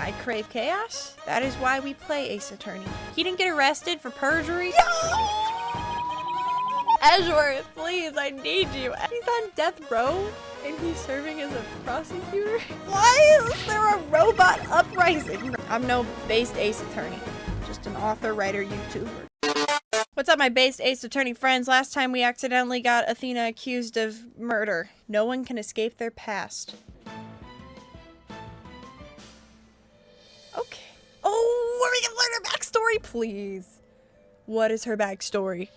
I crave chaos. That is why we play Ace Attorney. He didn't get arrested for perjury. Edgeworth, please, I need you. He's on death row and he's serving as a prosecutor. Why is there a robot uprising? I'm no based Ace Attorney, just an author, writer, YouTuber. What's up, my based Ace Attorney friends? Last time we accidentally got Athena accused of murder. No one can escape their past. Okay. Oh, are we gonna learn her backstory, please? What is her backstory?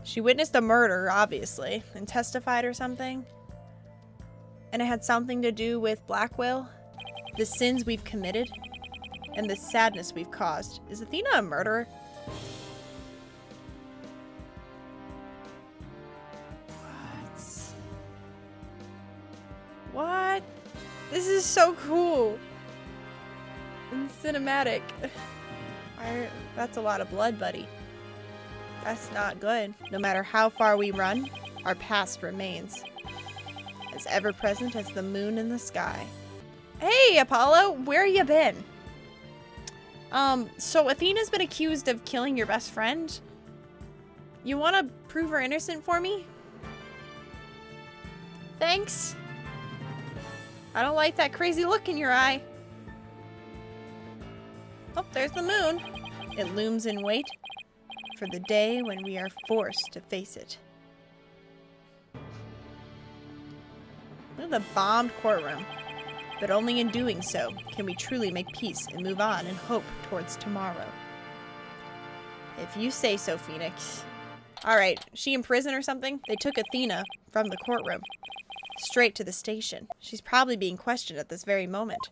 She witnessed a murder, obviously, and testified or something. And it had something to do with Blackwell, the sins we've committed, and the sadness we've caused. Is Athena a murderer? What? This is so cool. And cinematic. That's a lot of blood, buddy. That's not good. No matter how far we run, our past remains. As ever present as the moon in the sky. Hey, Apollo, where you been? So Athena's been accused of killing your best friend. You want to prove her innocent for me? Thanks. I don't like that crazy look in your eye. Oh, there's the moon. It looms in wait for the day when we are forced to face it. Look at the bombed courtroom. But only in doing so can we truly make peace and move on and hope towards tomorrow. If you say so, Phoenix. Alright, she in prison or something? They took Athena from the courtroom straight to the station. She's probably being questioned at this very moment.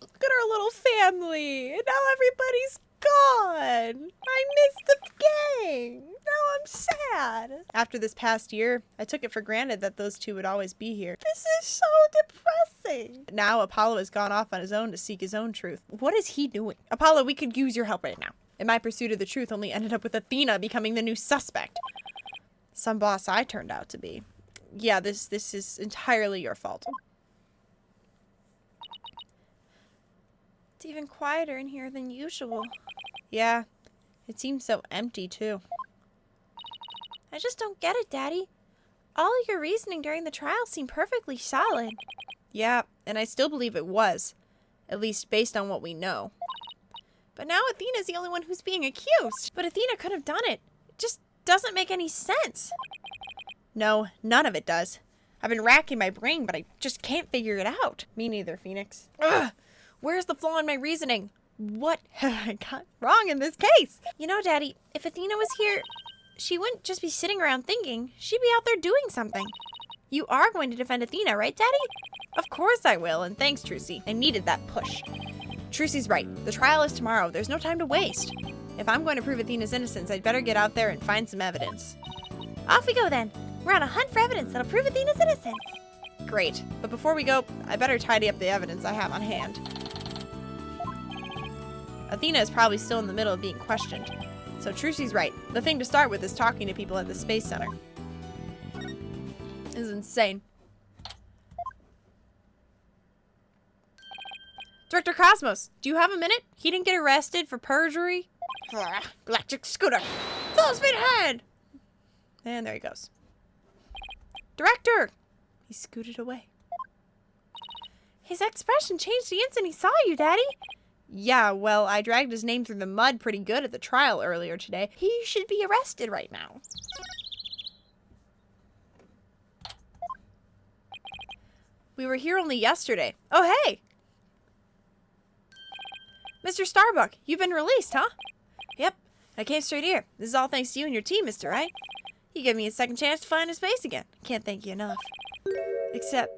Look at our little family. And now everybody's gone. I missed the gang. Now I'm sad. After this past year, I took it for granted that those two would always be here. This is so depressing. Now Apollo has gone off on his own to seek his own truth. What is he doing? Apollo, we could use your help right now. And my pursuit of the truth only ended up with Athena becoming the new suspect. Some boss I turned out to be. Yeah, this is entirely your fault. It's even quieter in here than usual. Yeah, it seems so empty too. I just don't get it, Daddy. All of your reasoning during the trial seemed perfectly solid. Yeah, and I still believe it was. At least based on what we know. But now Athena's the only one who's being accused. But Athena could have done it. It just doesn't make any sense. No, none of it does. I've been racking my brain, but I just can't figure it out. Me neither, Phoenix. Ugh! Where's the flaw in my reasoning? What have I got wrong in this case? You know, Daddy, if Athena was here, she wouldn't just be sitting around thinking. She'd be out there doing something. You are going to defend Athena, right, Daddy? Of course I will, and thanks, Trucy. I needed that push. Trucy's right. The trial is tomorrow. There's no time to waste. If I'm going to prove Athena's innocence, I'd better get out there and find some evidence. Off we go, then. We're on a hunt for evidence that'll prove Athena's innocence. Great. But before we go, I better tidy up the evidence I have on hand. Athena is probably still in the middle of being questioned. So Trucy's right. The thing to start with is talking to people at the Space Center. This is insane. Director Cosmos, do you have a minute? He didn't get arrested for perjury. Electric scooter. Full speed ahead. And there he goes. Director! He scooted away. His expression changed the instant he saw you, Daddy. Yeah, well, I dragged his name through the mud pretty good at the trial earlier today. He should be arrested right now. We were here only yesterday. Oh, hey! Mr. Starbuck, you've been released, huh? Yep, I came straight here. This is all thanks to you and your team, Mr. Wright. You gave me a second chance to find a space again. Can't thank you enough. Except...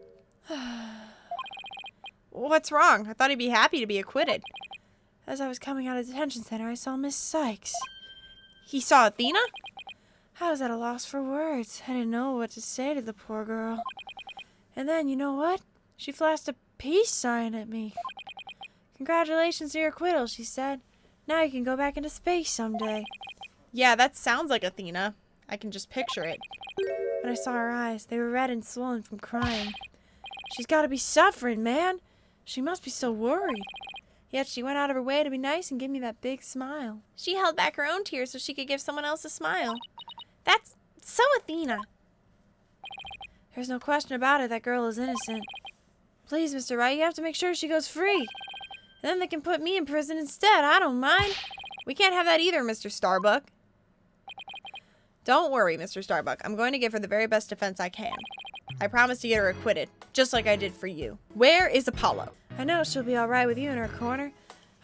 What's wrong? I thought he'd be happy to be acquitted. As I was coming out of the detention center, I saw Miss Sykes. He saw Athena? I was at a loss for words. I didn't know what to say to the poor girl. And then, you know what? She flashed a peace sign at me. Congratulations to your acquittal, she said. Now you can go back into space someday. Yeah, that sounds like Athena. I can just picture it. When I saw her eyes, they were red and swollen from crying. She's got to be suffering, man. She must be so worried. Yet she went out of her way to be nice and give me that big smile. She held back her own tears so she could give someone else a smile. That's so Athena. There's no question about it, that girl is innocent. Please, Mr. Wright, you have to make sure she goes free. And then they can put me in prison instead. I don't mind. We can't have that either, Mr. Starbuck. Don't worry, Mr. Starbuck. I'm going to give her the very best defense I can. I promise to get her acquitted, just like I did for you. Where is Apollo? I know she'll be all right with you in her corner.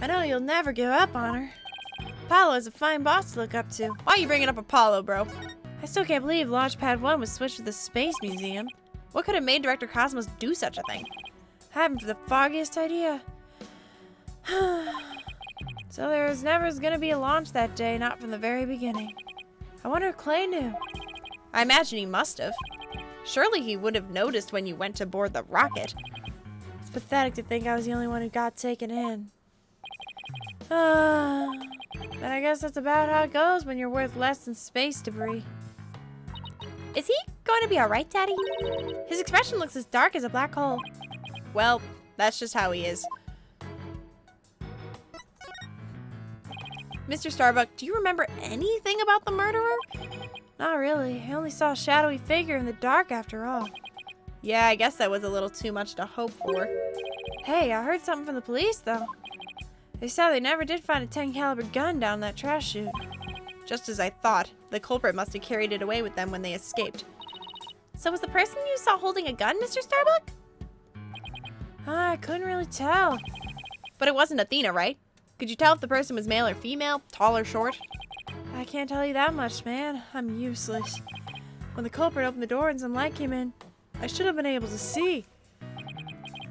I know you'll never give up on her. Apollo is a fine boss to look up to. Why are you bringing up Apollo, bro? I still can't believe Launchpad 1 was switched to the Space Museum. What could have made Director Cosmos do such a thing? I haven't the foggiest idea. So there was never going to be a launch that day, not from the very beginning. I wonder if Clay knew. I imagine he must have. Surely he would have noticed when you went to board the rocket. It's pathetic to think I was the only one who got taken in. But I guess that's about how it goes when you're worth less than space debris. Is he going to be alright, Daddy? His expression looks as dark as a black hole. Well, that's just how he is. Mr. Starbuck, do you remember anything about the murderer? Not really. I only saw a shadowy figure in the dark after all. Yeah, I guess that was a little too much to hope for. Hey, I heard something from the police, though. They said they never did find a 10 caliber gun down that trash chute. Just as I thought. The culprit must have carried it away with them when they escaped. So was the person you saw holding a gun, Mr. Starbuck? I couldn't really tell. But it wasn't Athena, right? Could you tell if the person was male or female, tall or short? I can't tell you that much, man. I'm useless. When the culprit opened the door and some light came in, I should have been able to see.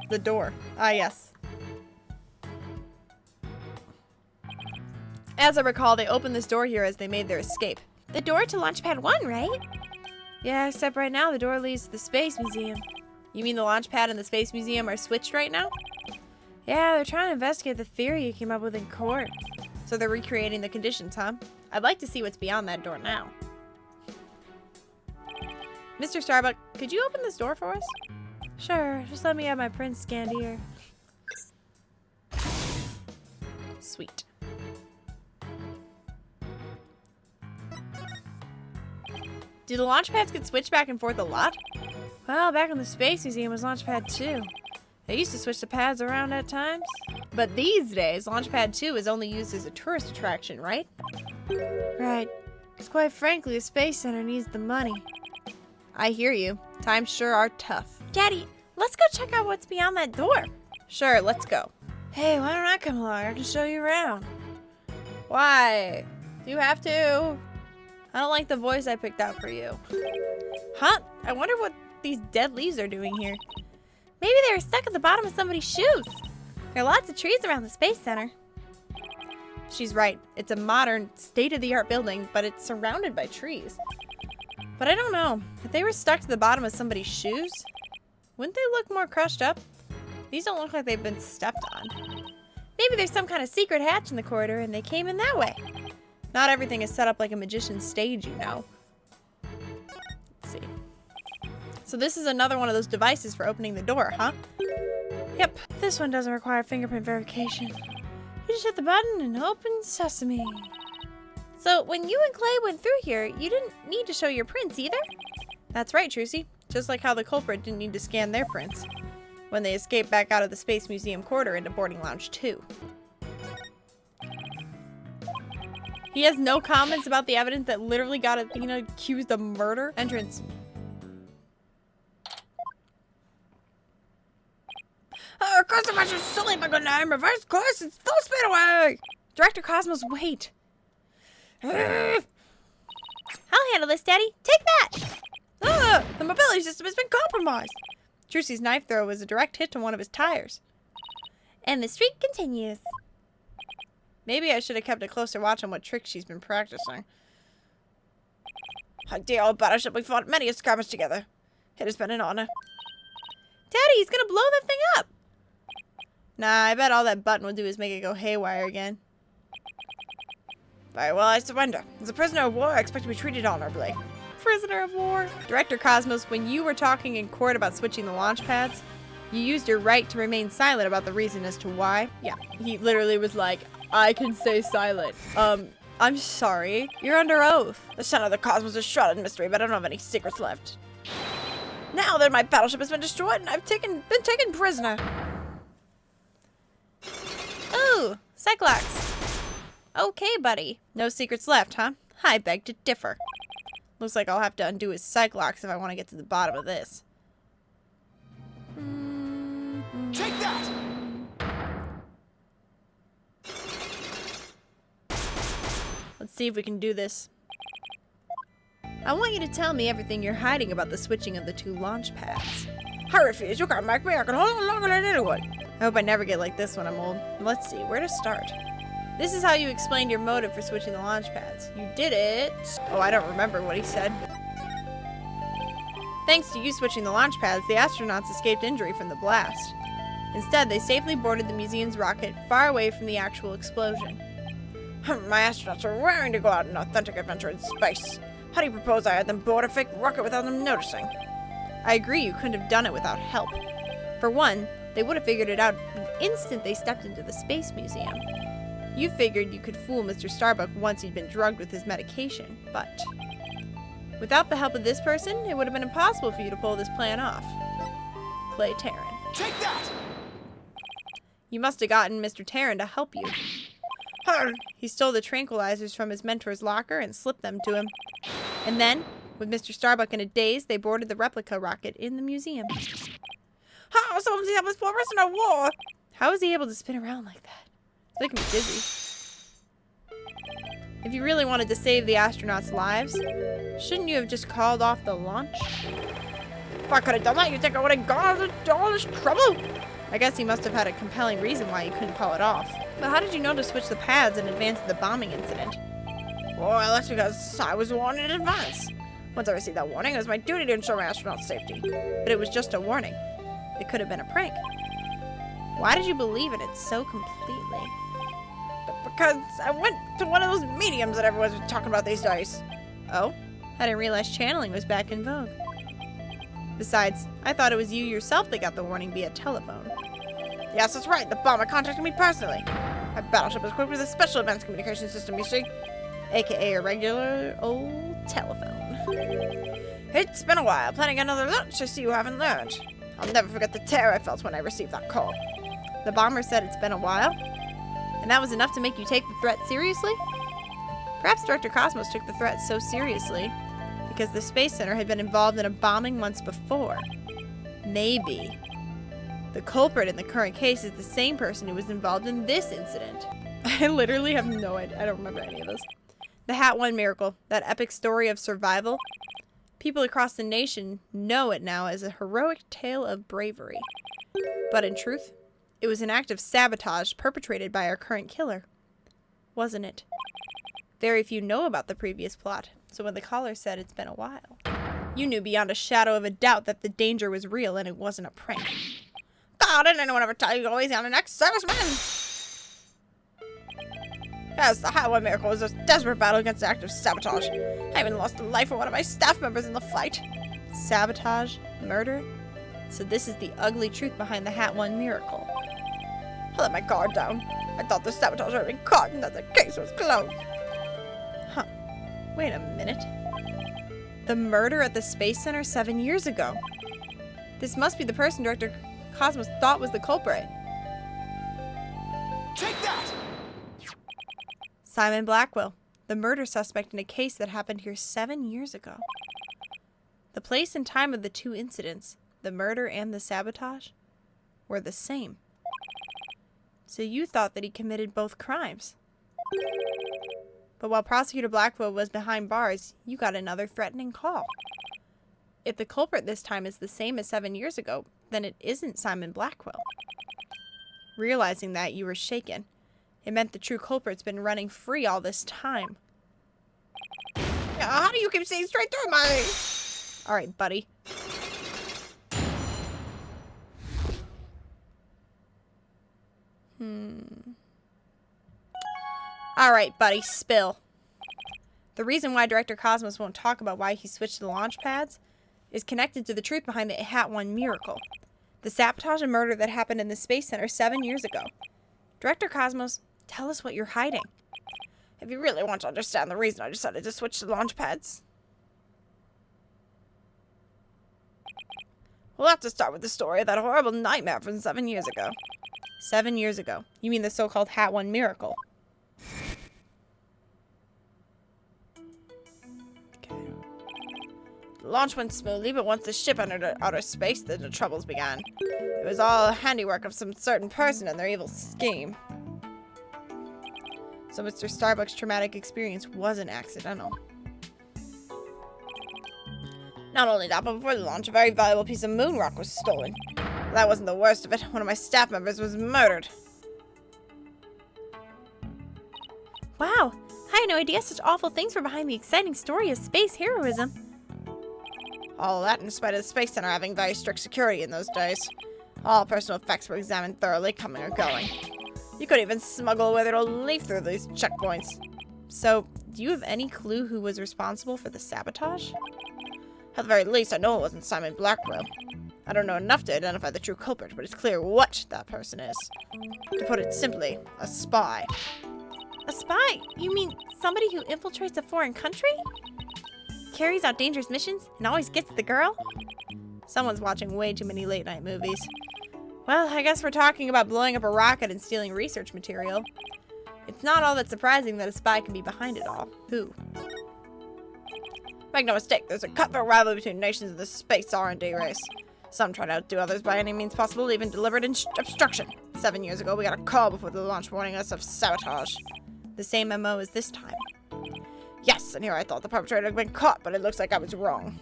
The door. Ah, yes. As I recall, they opened this door here as they made their escape. The door to Launchpad 1, right? Yeah, except right now the door leads to the Space Museum. You mean the Launchpad and the Space Museum are switched right now? Yeah, they're trying to investigate the theory you came up with in court. So they're recreating the conditions, huh? I'd like to see what's beyond that door now. Mr. Starbuck, could you open this door for us? Sure, just let me have my print scanned here. Sweet. Do the launch pads get switched back and forth a lot? Well, back in the Space Museum was Launchpad 2. They used to switch the pads around at times. But these days, Launchpad 2 is only used as a tourist attraction, right? Right. Because quite frankly, the Space Center needs the money. I hear you. Times sure are tough. Daddy, let's go check out what's beyond that door. Sure, let's go. Hey, why don't I come along? I can show you around. Why? Do you have to? I don't like the voice I picked out for you. Huh? I wonder what these dead leaves are doing here. Maybe they were stuck at the bottom of somebody's shoes. There are lots of trees around the Space Center. She's right. It's a modern, state-of-the-art building, but it's surrounded by trees. But I don't know. If they were stuck to the bottom of somebody's shoes, wouldn't they look more crushed up? These don't look like they've been stepped on. Maybe there's some kind of secret hatch in the corridor and they came in that way. Not everything is set up like a magician's stage, you know. Let's see. So this is another one of those devices for opening the door, huh? Yep, this one doesn't require fingerprint verification. You just hit the button and open sesame. So when you and Clay went through here, you didn't need to show your prints either? That's right, Trucy. Just like how the culprit didn't need to scan their prints when they escaped back out of the Space Museum corridor into Boarding Lounge 2. He has no comments about the evidence that literally got Athena accused of murder. Entrance. Customer is silly, my good name. Reverse course and full speed away. Director Cosmos, wait. I'll handle this, Daddy. Take that. The mobility system has been compromised. Trucy's knife throw was a direct hit to one of his tires. And the streak continues. Maybe I should have kept a closer watch on what tricks she's been practicing. Our dear old battleship, we fought many a skirmish together. It has been an honor. Daddy, he's gonna blow that thing up. Nah, I bet all that button will do is make it go haywire again. Very well, I surrender. As a prisoner of war, I expect to be treated honorably. Prisoner of war? Director Cosmos, when you were talking in court about switching the launch pads, You used your right to remain silent about the reason as to why. Yeah, he literally was like, I can stay silent. I'm sorry. You're under oath. The center of the cosmos is shrouded in mystery, but I don't have any secrets left. Now that my battleship has been destroyed and I've been taken prisoner. Ooh, Cyclops. Okay, buddy. No secrets left, huh? I beg to differ. Looks like I'll have to undo his Cyclops if I want to get to the bottom of this. Take that! Let's see if we can do this. I want you to tell me everything you're hiding about the switching of the two launch pads. I refuse. You can't make me. I can hold on longer than anyone. I hope I never get like this when I'm old. Let's see, where to start? This is how you explained your motive for switching the launch pads. You did it. Oh, I don't remember what he said. Thanks to you switching the launch pads, the astronauts escaped injury from the blast. Instead, they safely boarded the museum's rocket far away from the actual explosion. My astronauts are raring to go out on an authentic adventure in space. How do you propose I had them board a fake rocket without them noticing? I agree you couldn't have done it without help. For one, they would have figured it out the instant they stepped into the Space Museum. You figured you could fool Mr. Starbuck once he'd been drugged with his medication, but without the help of this person, it would have been impossible for you to pull this plan off. Clay Terran. Take that! You must have gotten Mr. Terran to help you. He stole the tranquilizers from his mentor's locker and slipped them to him. And then, with Mr. Starbuck in a daze, they boarded the replica rocket in the museum. How? Someone's help this poor person in war! How was he able to spin around like that? It's making me dizzy. If you really wanted to save the astronauts' lives, shouldn't you have just called off the launch? If I could have done that, you think I would have gone to all this trouble? I guess he must have had a compelling reason why you couldn't call it off. But how did you know to switch the pads in advance of the bombing incident? Well, that's because I was warned in advance. Once I received that warning, it was my duty to ensure my astronauts' safety. But it was just a warning. It could have been a prank. Why did you believe in it so completely? Because I went to one of those mediums that everyone's talking about these days. Oh? I didn't realize channeling was back in vogue. Besides, I thought it was you yourself that got the warning via telephone. Yes, that's right. The bomber contacted me personally. My battleship is equipped with a special advanced communication system, you see. AKA a regular old telephone. It's been a while. Planning another lunch, I see you haven't learned. I'll never forget the terror I felt when I received that call. The bomber said it's been a while? And that was enough to make you take the threat seriously? Perhaps Director Cosmos took the threat so seriously because the Space Center had been involved in a bombing months before. Maybe. The culprit in the current case is the same person who was involved in this incident. I literally have no idea. I don't remember any of this. The Hat One Miracle, that epic story of survival. People across the nation know it now as a heroic tale of bravery. But in truth, it was an act of sabotage perpetrated by our current killer. Wasn't it? Very few know about the previous plot, so when the caller said it's been a while, you knew beyond a shadow of a doubt that the danger was real and it wasn't a prank. God, didn't anyone ever tell you always on an ex-serviceman? Yes, the Hat One Miracle was a desperate battle against an act of sabotage. I even lost the life of one of my staff members in the fight. Sabotage? Murder? So this is the ugly truth behind the Hat One Miracle. I let my guard down. I thought the sabotage had been caught and that the case was closed. Huh. Wait a minute. The murder at the Space Center 7 years ago. This must be the person Director Cosmos thought was the culprit. Take that! Simon Blackwell, the murder suspect in a case that happened here 7 years ago. The place and time of the two incidents, the murder and the sabotage, were the same. So you thought that he committed both crimes. But while Prosecutor Blackwell was behind bars, you got another threatening call. If the culprit this time is the same as 7 years ago, then it isn't Simon Blackwell. Realizing that, you were shaken. It meant the true culprit's been running free all this time. How do you keep seeing straight through my... Alright, buddy. Alright, buddy, spill. The reason why Director Cosmos won't talk about why he switched to the launch pads is connected to the truth behind the Hat One Miracle. The sabotage and murder that happened in the Space Center 7 years ago. Director Cosmos, tell us what you're hiding. If you really want to understand the reason I decided to switch to launch pads, we'll have to start with the story of that horrible nightmare from 7 years ago. 7 years ago. You mean the so-called Hat 1 miracle? Okay. The launch went smoothly, but once the ship entered outer space, then the troubles began. It was all a handiwork of some certain person and their evil scheme. So Mr. Starbuck's traumatic experience wasn't accidental. Not only that, but before the launch, a very valuable piece of moon rock was stolen. But that wasn't the worst of it. One of my staff members was murdered. Wow, I had no idea such awful things were behind the exciting story of space heroism. All that in spite of the Space Center having very strict security in those days. All personal effects were examined thoroughly, coming or going. You couldn't even smuggle a withered old leaf through these checkpoints. So, do you have any clue who was responsible for the sabotage? At the very least, I know it wasn't Simon Blackwell. I don't know enough to identify the true culprit, but it's clear what that person is. To put it simply, a spy. A spy? You mean somebody who infiltrates a foreign country? Carries out dangerous missions and always gets the girl? Someone's watching way too many late-night movies. Well, I guess we're talking about blowing up a rocket and stealing research material. It's not all that surprising that a spy can be behind it all. Who? Make no mistake, there's a cutthroat rivalry between nations in the space R&D race. Some try to outdo others by any means possible, even deliberate obstruction. 7 years ago, we got a call before the launch warning us of sabotage. The same MO as this time. Yes, and here I thought the perpetrator had been caught, but it looks like I was wrong.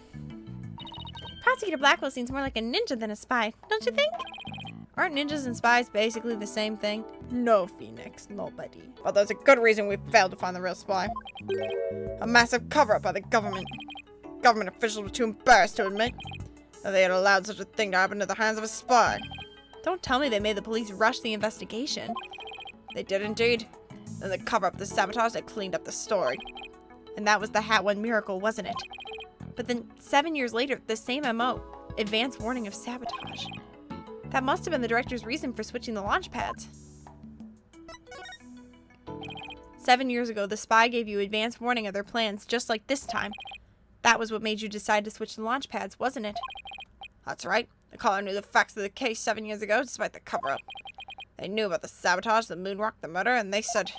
Prosecutor Blackwell seems more like a ninja than a spy, don't you think? Aren't ninjas and spies basically the same thing? No, Phoenix, nobody. But there's a good reason we failed to find the real spy. A massive cover-up by the government. Government officials were too embarrassed to admit that they had allowed such a thing to happen to the hands of a spy. Don't tell me they made the police rush the investigation. They did indeed. Then the cover-up the sabotage that cleaned up the story. And that was the Hat 1 miracle, wasn't it? But then 7 years later, the same MO. Advance warning of sabotage. That must have been the director's reason for switching the launch pads. 7 years ago, the spy gave you advance warning of their plans, just like this time. That was what made you decide to switch the launch pads, wasn't it? That's right. The caller knew the facts of the case 7 years ago, despite the cover-up. They knew about the sabotage, the moon rock, the murder, and they said,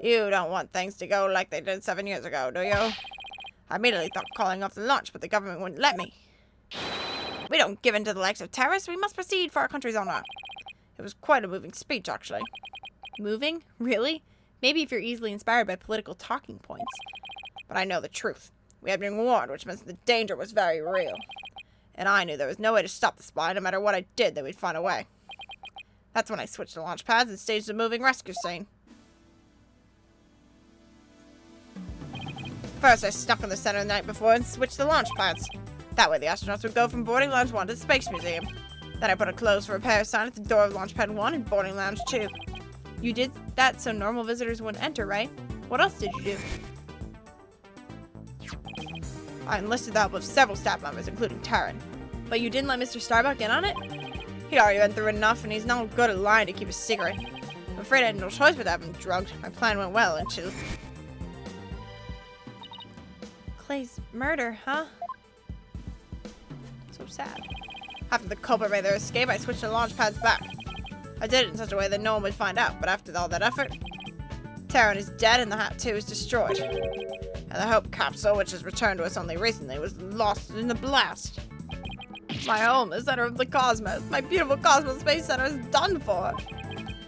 "You don't want things to go like they did 7 years ago, do you?" I immediately thought of calling off the launch, but the government wouldn't let me. We don't give in to the likes of terrorists. We must proceed for our country's honor. It was quite a moving speech, actually. Moving? Really? Maybe if you're easily inspired by political talking points. But I know the truth. We had been warned, which meant the danger was very real. And I knew there was no way to stop the spy. No matter what I did, they would find a way. That's when I switched to launch pads and staged a moving rescue scene. First, I snuck in the center the night before and switched the launch pads. That way the astronauts would go from boarding lounge 1 to the Space Museum. Then I put a closed for repair sign at the door of launch pad 1 and boarding lounge 2. You did that so normal visitors wouldn't enter, right? What else did you do? I enlisted the help of several staff members, including Taryn. But you didn't let Mr. Starbuck in on it? He'd already been through enough, and he's not good at lying to keep a secret. I'm afraid I had no choice but to have him drugged. My plan went well until... Clay's murder, huh? So sad. After the culprit made their escape, I switched the launch pads back. I did it in such a way that no one would find out, but after all that effort, Taryn is dead and the Hat 2 is destroyed. And the Hope capsule, which has returned to us only recently, was lost in the blast. My home, the center of the cosmos, my beautiful Cosmos Space Center is done for.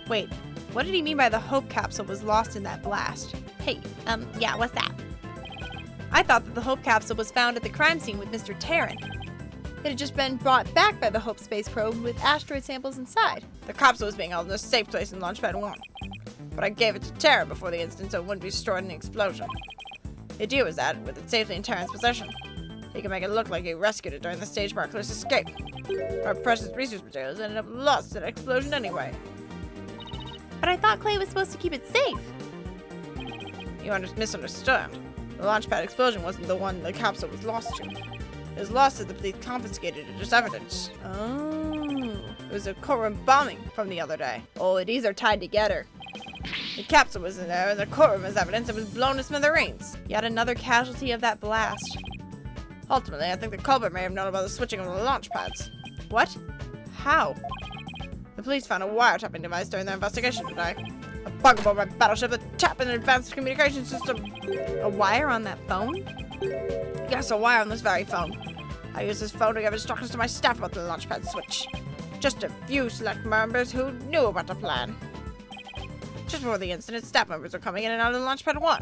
Wait, what did he mean by the Hope capsule was lost in that blast? Hey, yeah, what's that? I thought that the Hope capsule was found at the crime scene with Mr. Taryn. It had just been brought back by the Hope space probe with asteroid samples inside. The capsule was being held in a safe place in Launchpad 1. But I gave it to Taryn before the incident so it wouldn't be destroyed in the explosion. The idea was that, with it safely in Taryn's possession, he could make it look like he rescued it during the stage marker's escape. Our precious research materials ended up lost in an explosion anyway. But I thought Clay was supposed to keep it safe. You misunderstood. The launchpad explosion wasn't the one the capsule was lost to. It was lost to the police confiscated it as evidence. Oh. was a courtroom bombing from the other day. All these are tied together. The capsule was in there, and the courtroom is evidence it was blown to smithereens. Yet another casualty of that blast. Ultimately, I think the culprit may have known about the switching of the launch pads. What? How? The police found a wiretapping device during their investigation today. A bug aboard my battleship that tapped an advanced communication system. A wire on that phone? Yes, a wire on this very phone. I used this phone to give instructions to my staff about the launchpad switch. Just a few select members who knew about the plan. Just before the incident, staff members were coming in and out of the launchpad 1.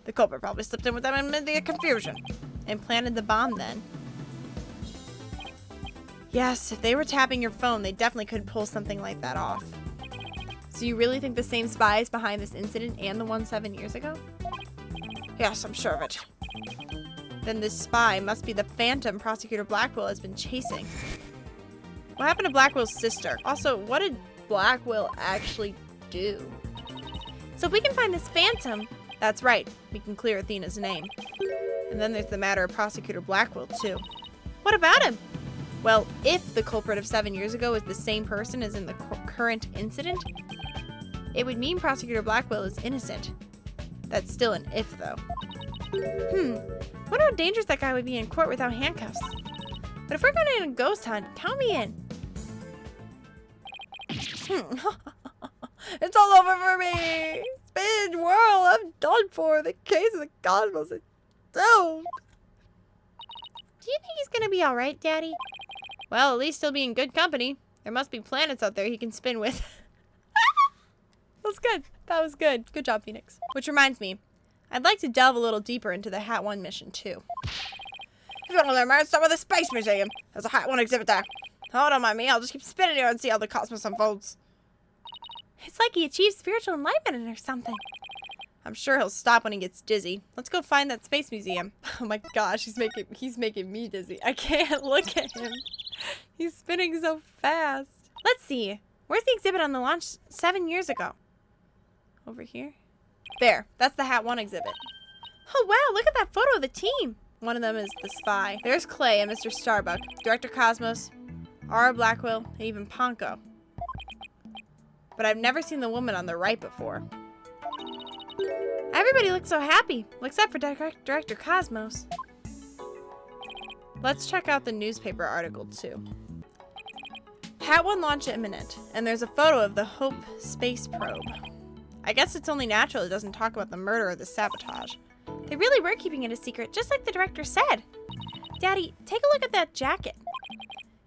The culprit probably slipped in with them amid the confusion. And planted the bomb then. Yes, if they were tapping your phone, they definitely could pull something like that off. So you really think the same spy is behind this incident and the one 7 years ago? Yes, I'm sure of it. Then this spy must be the phantom Prosecutor Blackwell has been chasing. What happened to Blackwell's sister? Also, what did Blackwell actually do? So if we can find this phantom, that's right, we can clear Athena's name. And then there's the matter of Prosecutor Blackwell, too. What about him? Well, if the culprit of 7 years ago is the same person as in the current incident, it would mean Prosecutor Blackwell is innocent. That's still an if, though. Wonder how dangerous that guy would be in court without handcuffs. But if we're going on a ghost hunt, count me in. It's all over for me! Spin, whirl, I'm done for. The case of the cosmos is doomed. Do you think he's gonna be alright, Daddy? Well, at least he'll be in good company. There must be planets out there he can spin with. That was good. That was good. Good job, Phoenix. Which reminds me, I'd like to delve a little deeper into the Hat 1 mission, too. If you want to learn more, start with the Space Museum. There's a Hat 1 exhibit there. Oh, don't mind me. I'll just keep spinning here and see how the cosmos unfolds. It's like he achieved spiritual enlightenment or something. I'm sure he'll stop when he gets dizzy. Let's go find that space museum. Oh my gosh, he's making me dizzy. I can't look at him. He's spinning so fast. Let's see. Where's the exhibit on the launch 7 years ago? Over here? There. That's the Hat 1 exhibit. Oh wow, look at that photo of the team. One of them is the spy. There's Clay and Mr. Starbuck, Director Cosmos, Ara Blackwell, and even Ponko. But I've never seen the woman on the right before. Everybody looks so happy, except for Director Cosmos. Let's check out the newspaper article, too. Hat 1 launch imminent, and there's a photo of the Hope space probe. I guess it's only natural it doesn't talk about the murder or the sabotage. They really were keeping it a secret, just like the director said. Daddy, take a look at that jacket.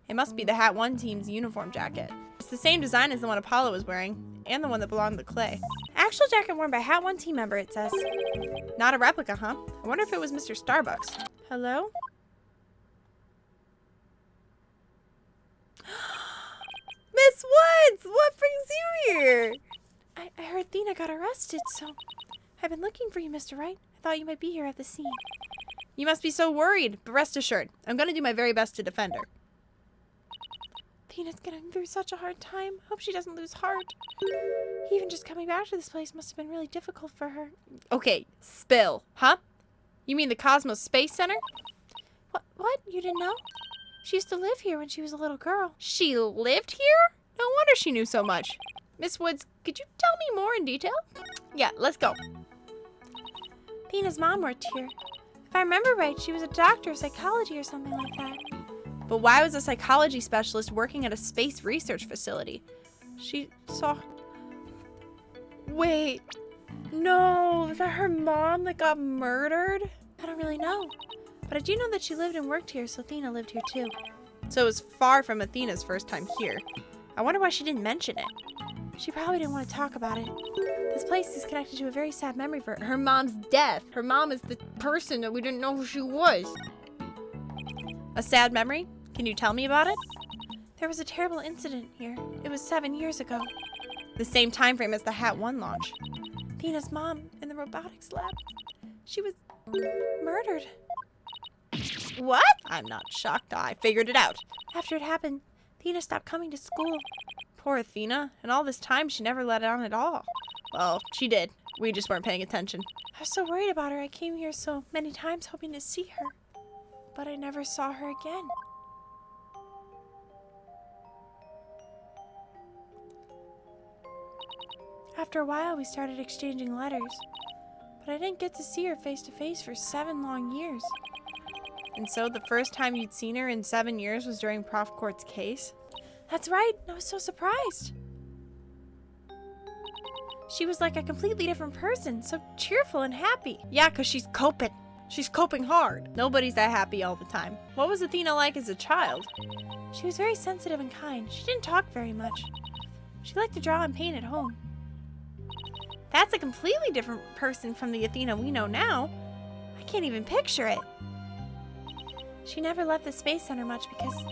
It must be the Hat 1 team's uniform jacket. It's the same design as the one Apollo was wearing, and the one that belonged to Clay. Actual jacket worn by Hat 1 team member, it says. Not a replica, huh? I wonder if it was Mr. Starbucks. Hello? Miss Woods! What brings you here? I heard Athena got arrested, so I've been looking for you, Mr. Wright. I thought you might be here at the scene. You must be so worried, but rest assured, I'm going to do my very best to defend her. Athena's getting through such a hard time. Hope she doesn't lose heart. Even just coming back to this place must have been really difficult for her. Okay, spill. Huh? You mean the Cosmos Space Center? What? You didn't know? She used to live here when she was a little girl. She lived here? No wonder she knew so much. Miss Woods, could you tell me more in detail? Yeah, let's go. Athena's mom worked here. If I remember right, she was a doctor of psychology or something like that. But why was a psychology specialist working at a space research facility? She saw... Wait. No, is that her mom that got murdered? I don't really know. But I do know that she lived and worked here, so Athena lived here too. So it was far from Athena's first time here. I wonder why she didn't mention it. She probably didn't want to talk about it. This place is connected to a very sad memory for her. Her mom's death. Her mom is the person that we didn't know who she was. A sad memory? Can you tell me about it? There was a terrible incident here. It was 7 years ago. The same time frame as the Hat 1 launch. Athena's mom in the robotics lab. She was murdered. What? I'm not shocked. I figured it out. After it happened, Athena stopped coming to school. Poor Athena. And all this time, she never let on at all. Well, she did. We just weren't paying attention. I was so worried about her. I came here so many times hoping to see her. But I never saw her again. After a while, we started exchanging letters. But I didn't get to see her face to face for 7 long years. And so the first time you'd seen her in 7 years was during Prof. Court's case? That's right. I was so surprised. She was like a completely different person, so cheerful and happy. Yeah, 'cause she's coping. She's coping hard. Nobody's that happy all the time. What was Athena like as a child? She was very sensitive and kind. She didn't talk very much. She liked to draw and paint at home. That's a completely different person from the Athena we know now. I can't even picture it. She never left the Space Center much because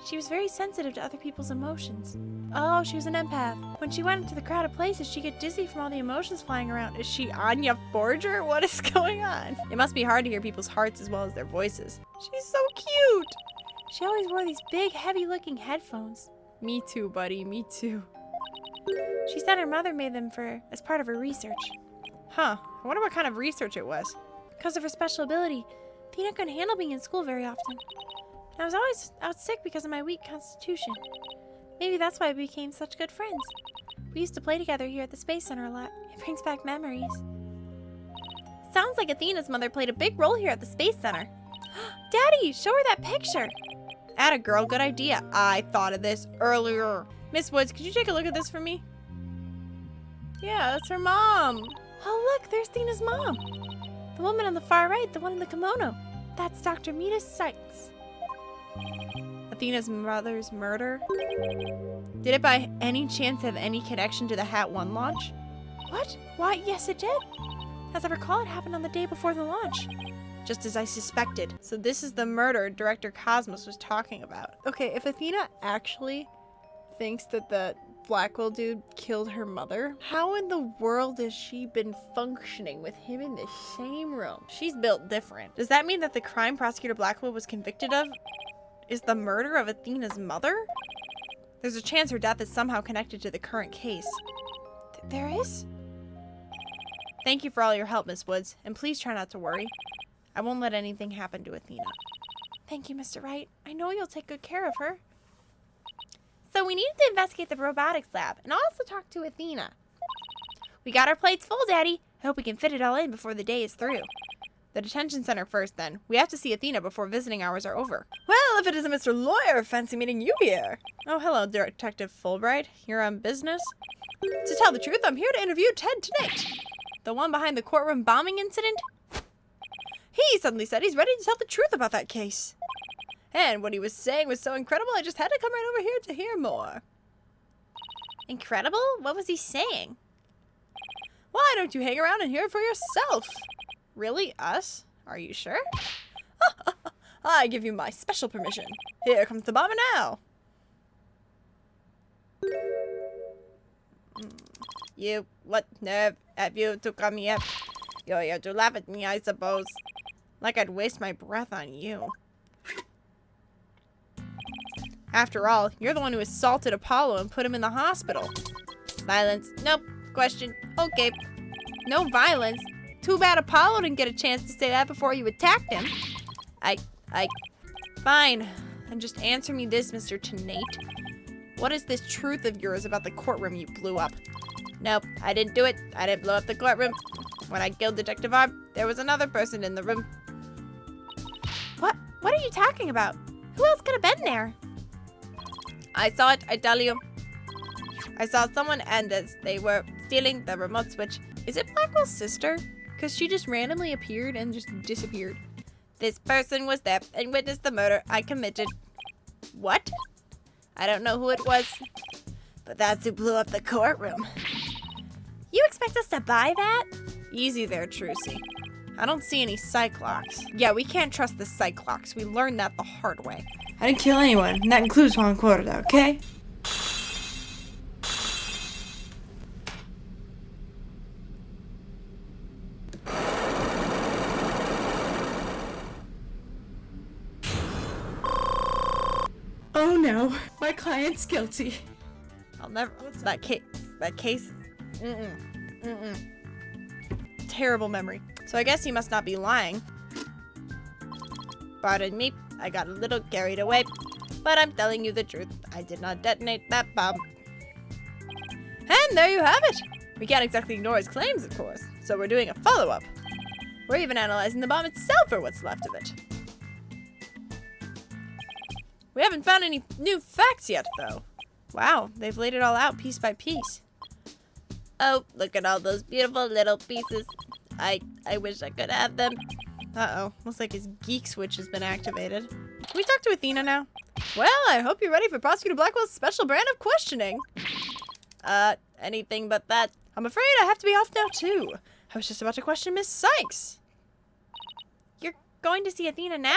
she was very sensitive to other people's emotions. Oh, she was an empath. When she went into the crowded places, she'd get dizzy from all the emotions flying around. Is she Anya Forger? What is going on? It must be hard to hear people's hearts as well as their voices. She's so cute. She always wore these big, heavy-looking headphones. Me too, buddy. Me too. She said her mother made them as part of her research. Huh. I wonder what kind of research it was. Because of her special ability, Athena couldn't handle being in school very often. And I was always out sick because of my weak constitution. Maybe that's why we became such good friends. We used to play together here at the Space Center a lot. It brings back memories. Sounds like Athena's mother played a big role here at the Space Center. Daddy, show her that picture. Atta girl, good idea. I thought of this earlier. Miss Woods, could you take a look at this for me? Yeah, that's her mom. Oh, look, there's Athena's mom. The woman on the far right, the one in the kimono. That's Dr. Mita Sykes. Athena's mother's murder? Did it by any chance have any connection to the Hat 1 launch? What? Why, yes it did. As I recall, it happened on the day before the launch. Just as I suspected. So this is the murder Director Cosmos was talking about. Okay, if Athena actually thinks that the Blackwell dude killed her mother, how in the world has she been functioning with him in the same room? She's built different. Does that mean that the crime Prosecutor Blackwell was convicted of is the murder of Athena's mother? There's a chance her death is somehow connected to the current case. There is? Thank you for all your help, Miss Woods, and please try not to worry. I won't let anything happen to Athena. Thank you, Mr. Wright. I know you'll take good care of her. So we needed to investigate the robotics lab and also talk to Athena. We got our plates full, Daddy. I hope we can fit it all in before the day is through. The detention center first, then. We have to see Athena before visiting hours are over. Well, if it isn't Mr. Lawyer, fancy meeting you here. Oh, hello, Detective Fulbright. You're on business? To tell the truth, I'm here to interview Ted tonight. The one behind the courtroom bombing incident? He suddenly said he's ready to tell the truth about that case. And what he was saying was so incredible, I just had to come right over here to hear more. Incredible? What was he saying? Why don't you hang around and hear it for yourself? Really? Us? Are you sure? I give you my special permission. Here comes the bomber now. You, what nerve have you to come here? You're here to laugh at me, I suppose. Like I'd waste my breath on you. After all, you're the one who assaulted Apollo and put him in the hospital. Violence? Nope. Question? Okay. No violence? Too bad Apollo didn't get a chance to say that before you attacked him. Fine. And just answer me this, Mr. Tenate. What is this truth of yours about the courtroom you blew up? Nope, I didn't do it. I didn't blow up the courtroom. When I killed Detective Arp, there was another person in the room. What are you talking about? Who else could have been there? I saw it, I tell you. I saw someone and as they were stealing the remote switch. Is it Blackwell's sister? Because she just randomly appeared and just disappeared. This person was there and witnessed the murder I committed. What? I don't know who it was, but that's who blew up the courtroom. You expect us to buy that? Easy there, Trucy. I don't see any Cyclops. Yeah, we can't trust the Cyclops. We learned that the hard way. I didn't kill anyone, and that includes Juan Cuerda, okay? Oh no, my client's guilty. I'll never. That case. Terrible memory. So I guess he must not be lying. Pardon me, I got a little carried away. But I'm telling you the truth. I did not detonate that bomb. And And there you have it. We can't exactly ignore his claims, of course, so we're doing a follow-up. We're even analyzing the bomb itself or what's left of it. We haven't found any new facts yet, though. Wow, they've laid it all out piece by piece. Oh, look at all those beautiful little pieces. I wish I could have them. Uh-oh, looks like his geek switch has been activated. Can we talk to Athena now? Well, I hope you're ready for Prosecutor Blackwell's special brand of questioning. Anything but that. I'm afraid I have to be off now, too. I was just about to question Miss Sykes. You're going to see Athena now?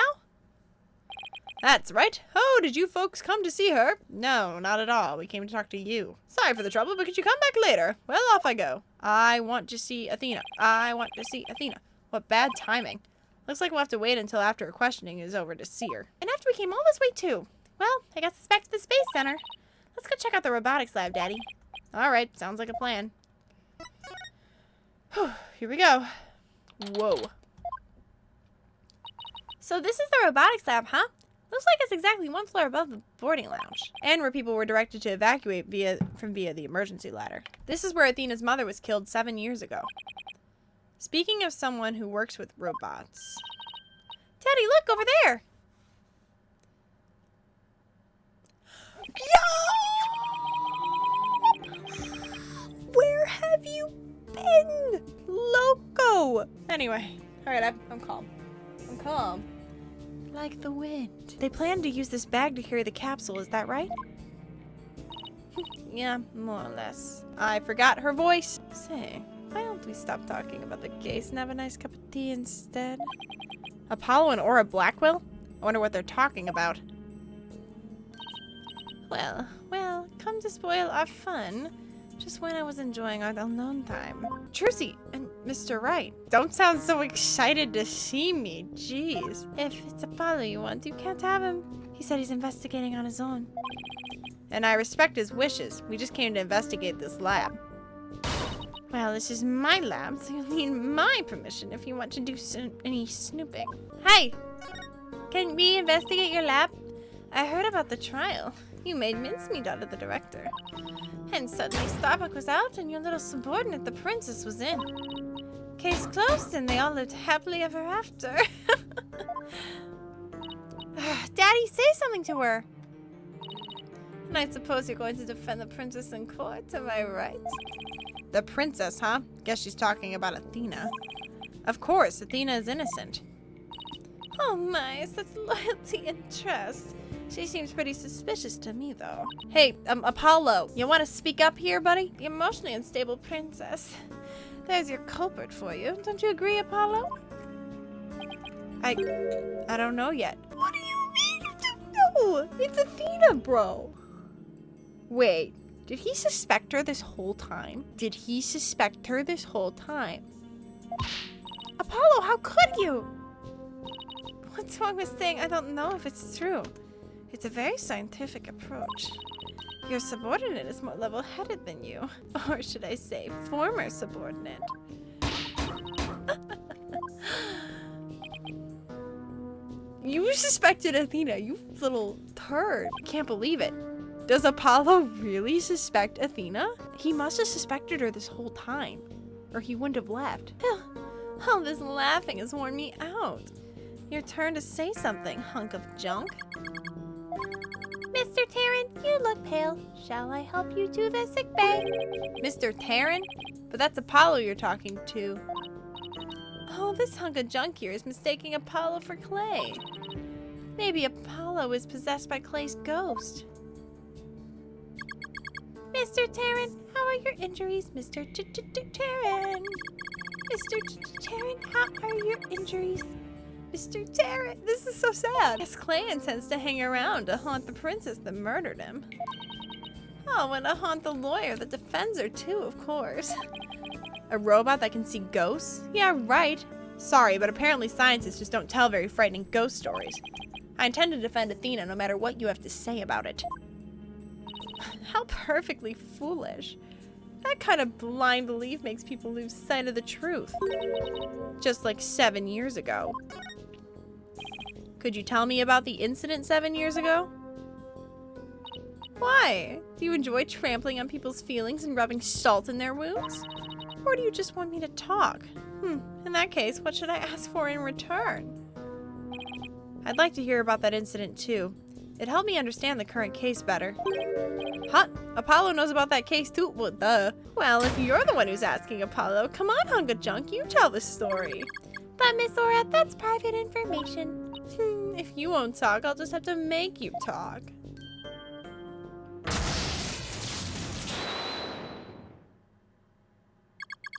That's right. Oh, did you folks come to see her? No, not at all. We came to talk to you. Sorry for the trouble, but could you come back later? Well, off I go. I want to see Athena. I want to see Athena. What bad timing. Looks like we'll have to wait until after her questioning is over to see her. And after we came all this way too. Well, I guess it's back to the Space Center. Let's go check out the robotics lab, Daddy. All right, sounds like a plan. Whew, here we go. Whoa. So this is the robotics lab, huh? Looks like it's exactly one floor above the boarding lounge. And where people were directed to evacuate via the emergency ladder. This is where Athena's mother was killed 7 years ago. Speaking of someone who works with robots. Daddy, look over there! Where have you been, loco? Anyway, alright, I'm calm. I'm calm. Like the wind. They plan to use this bag to carry the capsule, is that right? Yeah, more or less. I forgot her voice. Say, why don't we stop talking about the case and have a nice cup of tea instead? Apollo and Aura Blackwell? I wonder what they're talking about. Well, come to spoil our fun. Just when I was enjoying our alone time. Trucy and Mr. Wright. Don't sound so excited to see me, jeez. If it's Apollo you want, you can't have him. He said he's investigating on his own. And I respect his wishes. We just came to investigate this lab. Well, this is my lab, so you'll need my permission if you want to do any snooping. Hi! Can we investigate your lab? I heard about the trial. You made mincemeat out of the director. And suddenly Starbuck was out and your little subordinate, the princess, was in. Case closed and they all lived happily ever after. Daddy, say something to her. And I suppose you're going to defend the princess in court, am I right? The princess, huh? Guess she's talking about Athena. Of course, Athena is innocent. Oh my, such loyalty and trust. She seems pretty suspicious to me, though. Hey, Apollo, you want to speak up here, buddy? The emotionally unstable princess. There's your culprit for you. Don't you agree, Apollo? I don't know yet. What do you mean you don't know? It's Athena, bro. Wait, did he suspect her this whole time? Did he suspect her this whole time? Apollo, how could you? What's wrong with saying I don't know if it's true? It's a very scientific approach. Your subordinate is more level-headed than you. Or should I say, former subordinate. You suspected Athena, you little turd. Can't believe it. Does Apollo really suspect Athena? He must have suspected her this whole time, or he wouldn't have left. All this laughing has worn me out. Your turn to say something, hunk of junk. Mr. Tarrant, you look pale. Shall I help you to the sick bay? Mr. Tarrant? But that's Apollo you're talking to. Oh, this hunk of junk here is mistaking Apollo for Clay. Maybe Apollo is possessed by Clay's ghost. Mr. Tarrant, how are your injuries, Mr. Tarrant? Mr. Tarrant, how are your injuries? Mr. Tarrant, this is so sad. Yes, Clay intends to hang around to haunt the princess that murdered him. Oh, and to haunt the lawyer that defends her too, of course. A robot that can see ghosts? Yeah, right. Sorry, but apparently scientists just don't tell very frightening ghost stories. I intend to defend Athena no matter what you have to say about it. How perfectly foolish. That kind of blind belief makes people lose sight of the truth. Just like 7 years ago. Could you tell me about the incident 7 years ago? Why? Do you enjoy trampling on people's feelings and rubbing salt in their wounds? Or do you just want me to talk? In that case, what should I ask for in return? I'd like to hear about that incident too. It helped me understand the current case better. Huh? Apollo knows about that case too? Well, duh. Well, if you're the one who's asking, Apollo, come on, hunk of junk, you tell the story. But Miss Aura, that's private information. If you won't talk, I'll just have to make you talk.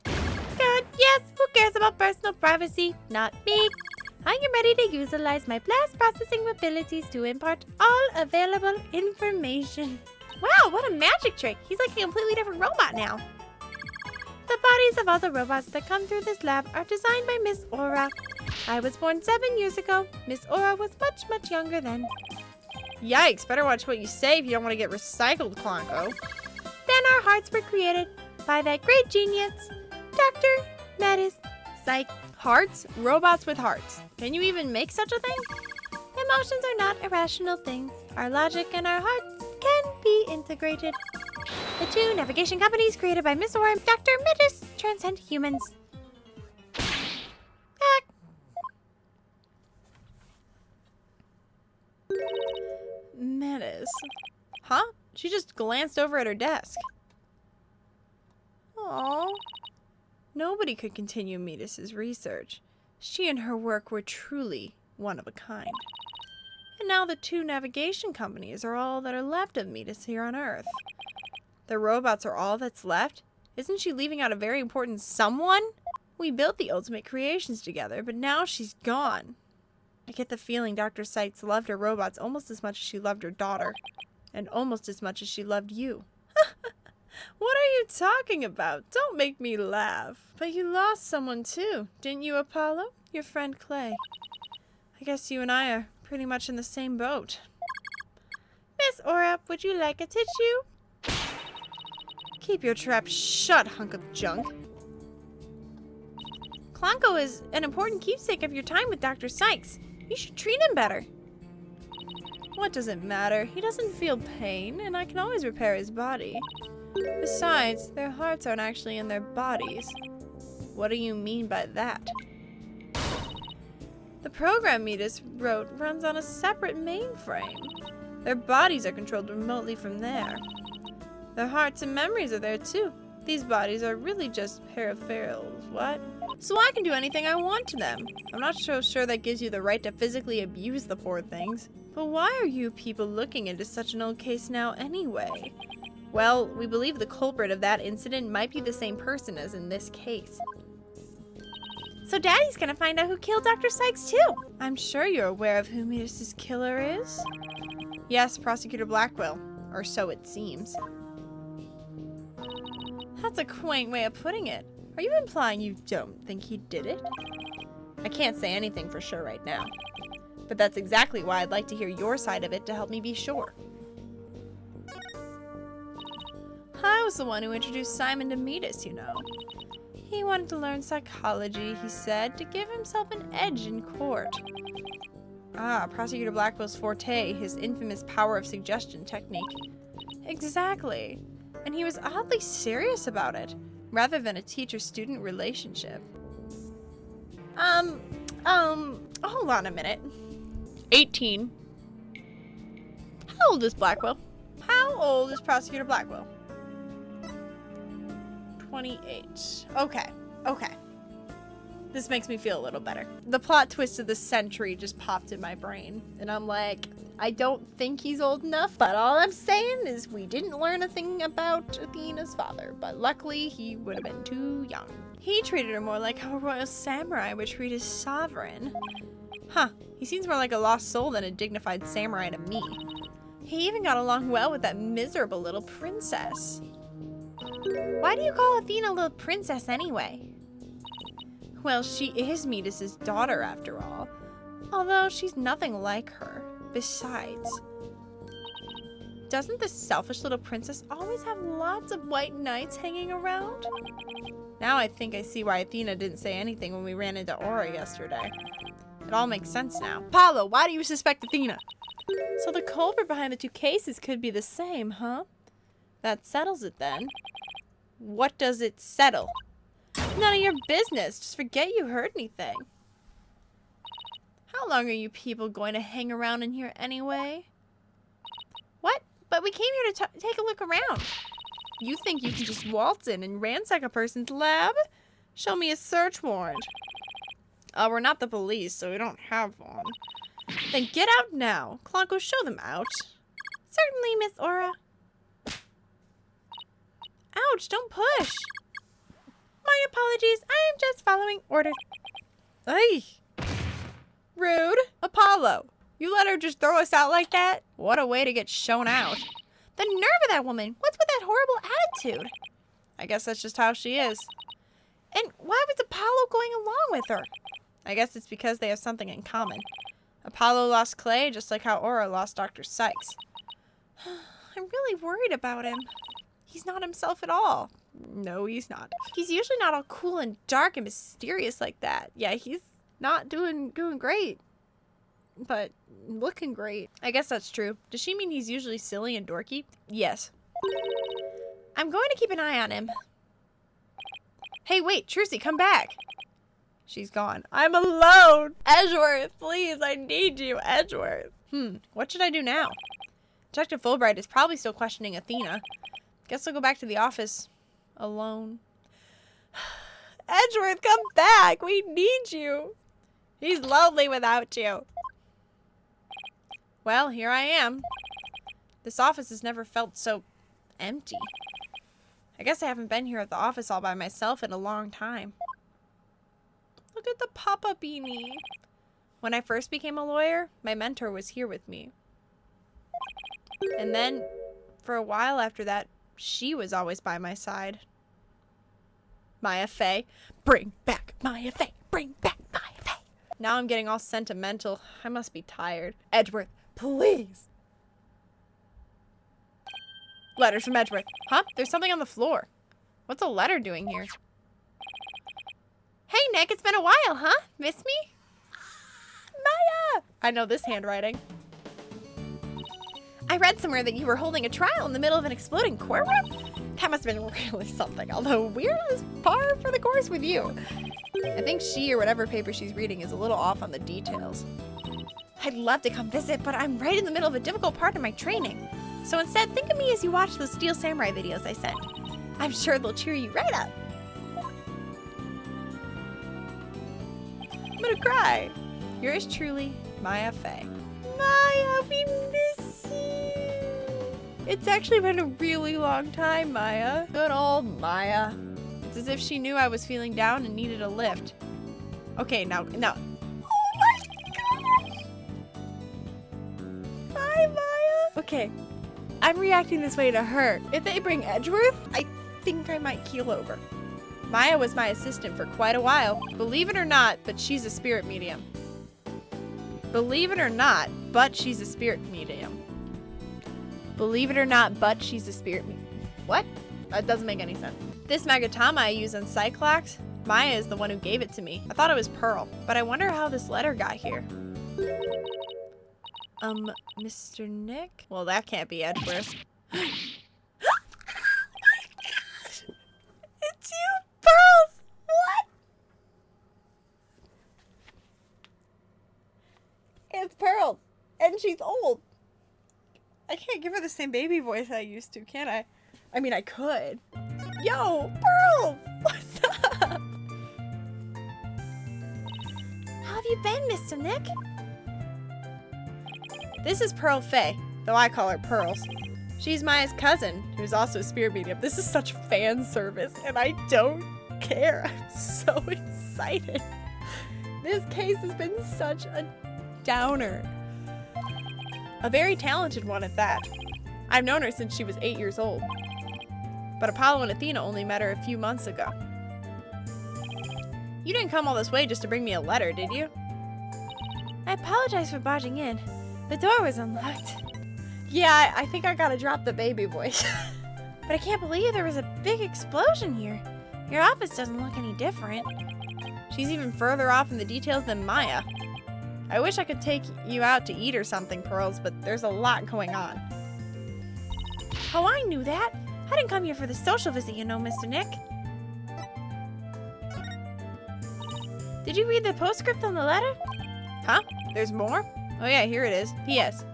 Good, yes, who cares about personal privacy? Not me. I am ready to utilize my blast processing abilities to impart all available information. Wow, what a magic trick! He's like a completely different robot now. The bodies of all the robots that come through this lab are designed by Miss Aura. I was born 7 years ago. Miss Aura was much, much younger then. Yikes, better watch what you say if you don't want to get recycled, Clonko. Then our hearts were created by that great genius, Dr. Metis Sykes. Hearts? Robots with hearts. Can you even make such a thing? Emotions are not irrational things. Our logic and our hearts can be integrated. The two navigation companies created by Miss Aura and Dr. Metis transcend humans. Metis. Huh? She just glanced over at her desk. Aww. Nobody could continue Metis's research. She and her work were truly one of a kind. And now the two navigation companies are all that are left of Metis here on Earth. The robots are all that's left? Isn't she leaving out a very important someone? We built the ultimate creations together, but now she's gone. I get the feeling Dr. Sykes loved her robots almost as much as she loved her daughter. And almost as much as she loved you. What are you talking about? Don't make me laugh. But you lost someone too, didn't you, Apollo? Your friend Clay. I guess you and I are pretty much in the same boat. Miss Aura, would you like a tissue? Keep your trap shut, hunk of junk. Clonko is an important keepsake of your time with Dr. Sykes. You should treat him better. What does it matter? He doesn't feel pain, and I can always repair his body. Besides, their hearts aren't actually in their bodies. What do you mean by that? The program Metis wrote runs on a separate mainframe. Their bodies are controlled remotely from there. Their hearts and memories are there too. These bodies are really just peripherials, what? So I can do anything I want to them. I'm not so sure that gives you the right to physically abuse the poor things. But why are you people looking into such an old case now anyway? Well, we believe the culprit of that incident might be the same person as in this case. So Daddy's gonna find out who killed Dr. Sykes too. I'm sure you're aware of who Metis' killer is? Yes, Prosecutor Blackwell. Or so it seems. That's a quaint way of putting it. Are you implying you don't think he did it? I can't say anything for sure right now. But that's exactly why I'd like to hear your side of it to help me be sure. I was the one who introduced Simon to Metis, you know. He wanted to learn psychology, he said, to give himself an edge in court. Ah, Prosecutor Blackwell's forte, his infamous power of suggestion technique. Exactly. And he was oddly serious about it, rather than a teacher-student relationship. Hold on a minute. 18. How old is Blackwell? How old is Prosecutor Blackwell? 28. Okay. This makes me feel a little better. The plot twist of the century just popped in my brain, and I'm like, I don't think he's old enough, but all I'm saying is we didn't learn a thing about Athena's father, but luckily he would have been too young. He treated her more like how a royal samurai would treat his sovereign. Huh, he seems more like a lost soul than a dignified samurai to me. He even got along well with that miserable little princess. Why do you call Athena a little princess anyway? Well, she is Metis' daughter after all, although she's nothing like her. Besides, doesn't the selfish little princess always have lots of white knights hanging around? Now I think I see why Athena didn't say anything when we ran into Aura yesterday. It all makes sense now. Apollo, why do you suspect Athena? So the culprit behind the two cases could be the same, huh? That settles it then. What does it settle? None of your business. Just forget you heard anything. How long are you people going to hang around in here anyway? What? But we came here to take a look around. You think you can just waltz in and ransack a person's lab? Show me a search warrant. We're not the police, so we don't have one. Then get out now. Clonko, show them out. Certainly, Miss Aura. Ouch, don't push. My apologies. I am just following orders. Ay. Rude. Apollo, you let her just throw us out like that? What a way to get shown out. The nerve of that woman. What's with that horrible attitude? I guess that's just how she is. And why was Apollo going along with her? I guess it's because they have something in common. Apollo lost Clay just like how Aura lost Dr. Sykes. I'm really worried about him. He's not himself at all. No, he's not. He's usually not all cool and dark and mysterious like that. Yeah, he's not doing great. But looking great. I guess that's true. Does she mean he's usually silly and dorky? Yes. I'm going to keep an eye on him. Hey, wait, Trucy, come back. She's gone. I'm alone. Edgeworth, please, I need you, Edgeworth. What should I do now? Detective Fulbright is probably still questioning Athena. Guess I'll go back to the office alone. Edgeworth, come back. We need you. He's lonely without you. Well, here I am. This office has never felt so empty. I guess I haven't been here at the office all by myself in a long time. Look at the Papa beanie. When I first became a lawyer, my mentor was here with me. And then, for a while after that, she was always by my side. Maya Fey. Bring back Maya Fey. Bring back Maya Fey. Now I'm getting all sentimental. I must be tired. Edgeworth, please. Letters from Edgeworth. Huh? There's something on the floor. What's a letter doing here? Hey, Nick, it's been a while, huh? Miss me? Maya! I know this handwriting. I read somewhere that you were holding a trial in the middle of an exploding courtroom. That must have been really something, although weird is par for the course with you. I think she or whatever paper she's reading is a little off on the details. I'd love to come visit, but I'm right in the middle of a difficult part of my training. So instead, think of me as you watch those Steel Samurai videos I sent. I'm sure they'll cheer you right up. I'm gonna cry. Yours truly, Maya Fey. Maya, we miss you. It's actually been a really long time, Maya. Good old Maya. It's as if she knew I was feeling down and needed a lift. Okay, now. Oh my gosh. Bye, Maya. Okay, I'm reacting this way to her. If they bring Edgeworth, I think I might keel over. Maya was my assistant for quite a while. Believe it or not, but she's a spirit medium. Believe it or not, but she's a spirit medium. Believe it or not, but she's a spirit medium. What? That doesn't make any sense. This Magatama I use on Cyclox, Maya is the one who gave it to me. I thought it was Pearl, but I wonder how this letter got here. Mr. Nick? Well, that can't be Edgeworth. Oh my gosh! It's you, Pearls! What? It's Pearl, and she's old. I can't give her the same baby voice I used to, can I? I mean, I could. Yo, Pearl! What's up? How have you been, Mr. Nick? This is Pearl Fey, though I call her Pearls. She's Maya's cousin, who's also a spirit medium. This is such fan service, and I don't care. I'm so excited. This case has been such a downer. A very talented one at that. I've known her since she was 8 years old. But Apollo and Athena only met her a few months ago. You didn't come all this way just to bring me a letter, did you? I apologize for barging in. The door was unlocked. Yeah, I think I gotta drop the baby voice. But I can't believe there was a big explosion here. Your office doesn't look any different. She's even further off in the details than Maya. I wish I could take you out to eat or something, Pearls, but there's a lot going on. Oh, I knew that. I didn't come here for the social visit, you know, Mr. Nick. Did you read the postscript on the letter? Huh? There's more? Oh yeah, here it is. P.S.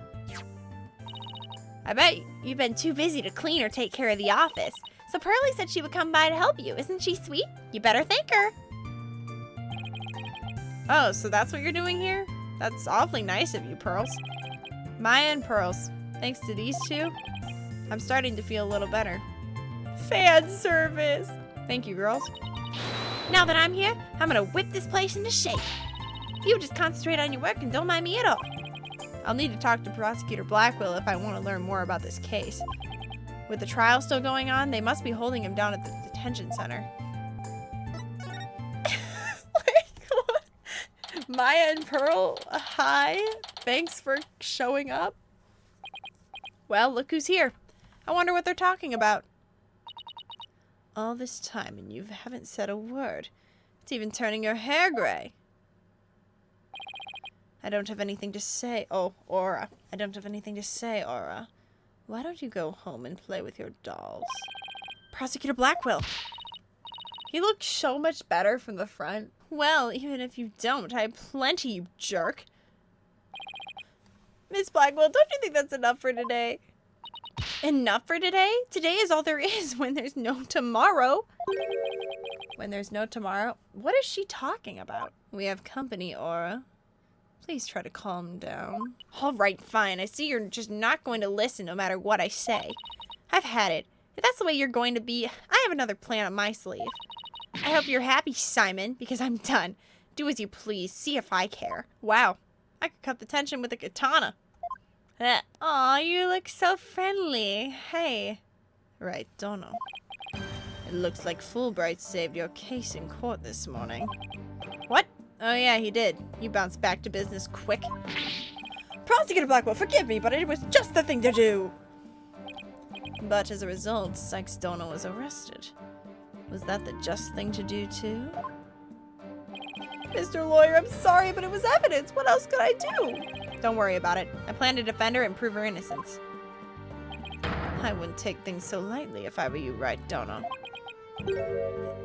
I bet you've been too busy to clean or take care of the office. So Pearlie said she would come by to help you. Isn't she sweet? You better thank her. Oh, so that's what you're doing here? That's awfully nice of you, Pearls. Maya and Pearls. Thanks to these two, I'm starting to feel a little better. Fan service. Thank you, girls. Now that I'm here, I'm gonna whip this place into shape. You just concentrate on your work and don't mind me at all. I'll need to talk to Prosecutor Blackwell if I want to learn more about this case. With the trial still going on, they must be holding him down at the detention center. Maya and Pearl, hi. Thanks for showing up. Well, look who's here. I wonder what they're talking about. All this time and you haven't said a word. It's even turning your hair gray. I don't have anything to say. Oh, Aura. I don't have anything to say, Aura. Why don't you go home and play with your dolls? Prosecutor Blackwell. He looks so much better from the front. Well, even if you don't, I have plenty, you jerk. Miss Blackwell, don't you think that's enough for today? Enough for today? Today is all there is when there's no tomorrow. When there's no tomorrow? What is she talking about? We have company, Aura. Please try to calm down. All right, fine. I see you're just not going to listen no matter what I say. I've had it. If that's the way you're going to be, I have another plan up my sleeve. I hope you're happy, Simon, because I'm done. Do as you please. See if I care. Wow. I could cut the tension with a katana. Aw, you look so friendly. Hey. Right, don't know. It looks like Fulbright saved your case in court this morning. What? Oh yeah, he did. You bounced back to business quick. Prosecutor Blackwell, forgive me, but it was just the thing to do. But as a result, Sykes Dono was arrested. Was that the just thing to do too? Mr. Lawyer, I'm sorry, but it was evidence. What else could I do? Don't worry about it. I plan to defend her and prove her innocence. I wouldn't take things so lightly if I were you, right, Dono?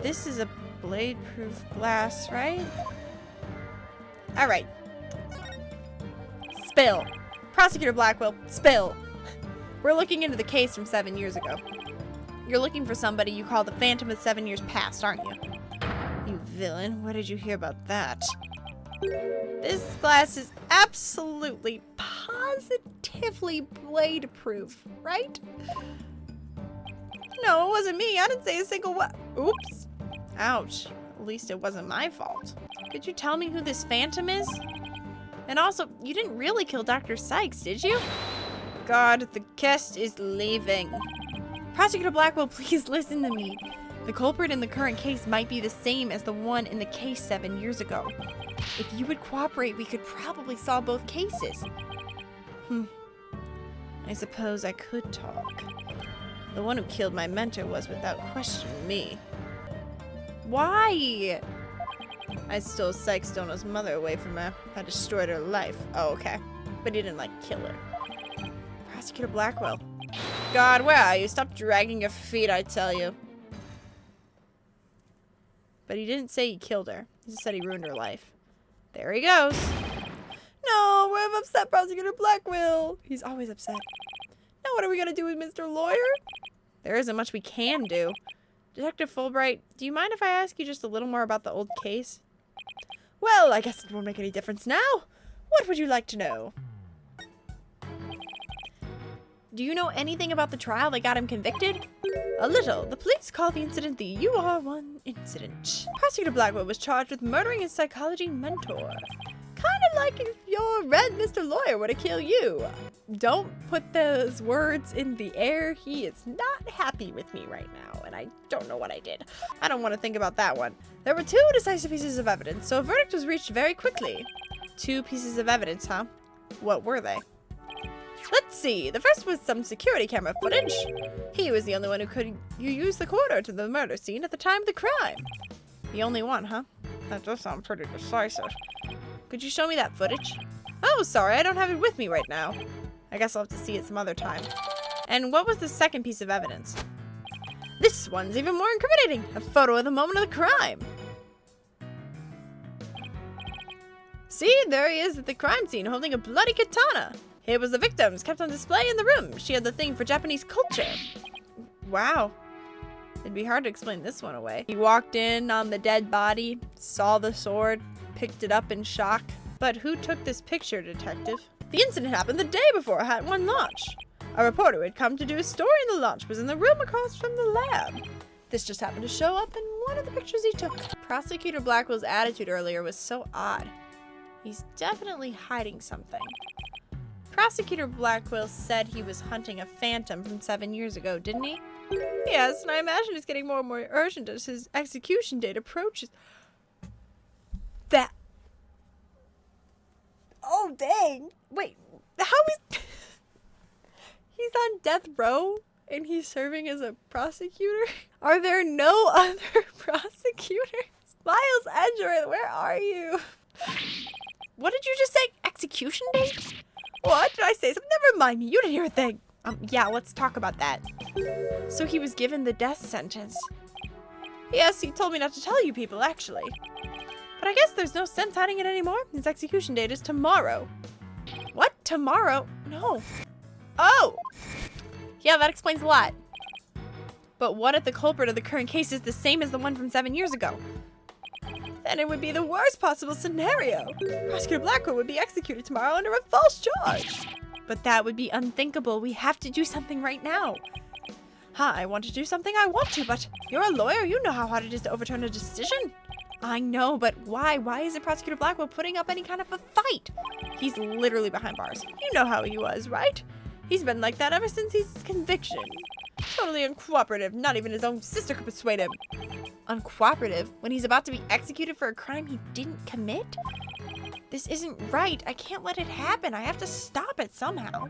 This is a blade-proof glass, right? Alright. Spill. Prosecutor Blackwell, spill. We're looking into the case from 7 years ago. You're looking for somebody you call the Phantom of 7 years past, aren't you? You villain, where did you hear about that? This glass is absolutely, positively blade-proof, right? No, it wasn't me. I didn't say a single word. Oops. Ouch. At least it wasn't my fault. Could you tell me who this Phantom is? And also, you didn't really kill Dr. Sykes, did you? God, the guest is leaving. Prosecutor Blackwell, please listen to me. The culprit in the current case might be the same as the one in the case 7 years ago. If you would cooperate, we could probably solve both cases. I suppose I could talk. The one who killed my mentor was, without question, me. Why? I stole Sykes Dono's mother away from her. I destroyed her life. Oh, okay. But he didn't, kill her. Prosecutor Blackwell. God, where are you? Stop dragging your feet, I tell you. But he didn't say he killed her. He just said he ruined her life. There he goes. No, I'm upset, Prosecutor Blackwell. He's always upset. Now what are we going to do with Mr. Lawyer? There isn't much we can do. Detective Fulbright, do you mind if I ask you just a little more about the old case? Well, I guess it won't make any difference now. What would you like to know? Do you know anything about the trial that got him convicted? A little. The police call the incident the UR1 incident. Prosecutor Blackwell was charged with murdering his psychology mentor. Kinda like if your red Mr. Lawyer were to kill you. Don't put those words in the air. He is not happy with me right now, and I don't know what I did. I don't want to think about that one. There were 2 decisive pieces of evidence, so a verdict was reached very quickly. 2 pieces of evidence, huh? What were they? Let's see. The first was some security camera footage. He was the only one who could use the corridor to the murder scene at the time of the crime. The only one, huh? That does sound pretty decisive. Could you show me that footage? Oh, sorry, I don't have it with me right now. I guess I'll have to see it some other time. And what was the second piece of evidence? This one's even more incriminating. A photo of the moment of the crime. See, there he is at the crime scene holding a bloody katana. It was the victim's kept on display in the room. She had the thing for Japanese culture. Wow. It'd be hard to explain this one away. He walked in on the dead body, saw the sword, picked it up in shock. But who took this picture, detective? The incident happened the day before Hat 1 launch. A reporter who had come to do a story in the launch was in the room across from the lab. This just happened to show up in one of the pictures he took. Prosecutor Blackwell's attitude earlier was so odd. He's definitely hiding something. Prosecutor Blackwell said he was hunting a phantom from 7 years ago, didn't he? Yes, and I imagine it's getting more and more urgent as his execution date approaches. That... Oh, dang. Wait, how is... He's on death row and he's serving as a prosecutor? Are there no other prosecutors? Miles Edgeworth, where are you? What did you just say? Execution date? What? Did I say something? Never mind me. You didn't hear a thing. Yeah, let's talk about that. So he was given the death sentence. Yes, he told me not to tell you people, actually. But I guess there's no sense hiding it anymore. His execution date is tomorrow. What? Tomorrow? No. Oh! Yeah, that explains a lot. But what if the culprit of the current case is the same as the one from 7 years ago? Then it would be the worst possible scenario. Prosecutor Blackwell would be executed tomorrow under a false charge. But that would be unthinkable. We have to do something right now. I want to do something, I want to, but you're a lawyer. You know how hard it is to overturn a decision. I know, but why? Why isn't Prosecutor Blackwell putting up any kind of a fight? He's literally behind bars. You know how he was, right? He's been like that ever since his conviction. Totally uncooperative. Not even his own sister could persuade him. Uncooperative? When he's about to be executed for a crime he didn't commit? This isn't right. I can't let it happen. I have to stop it somehow.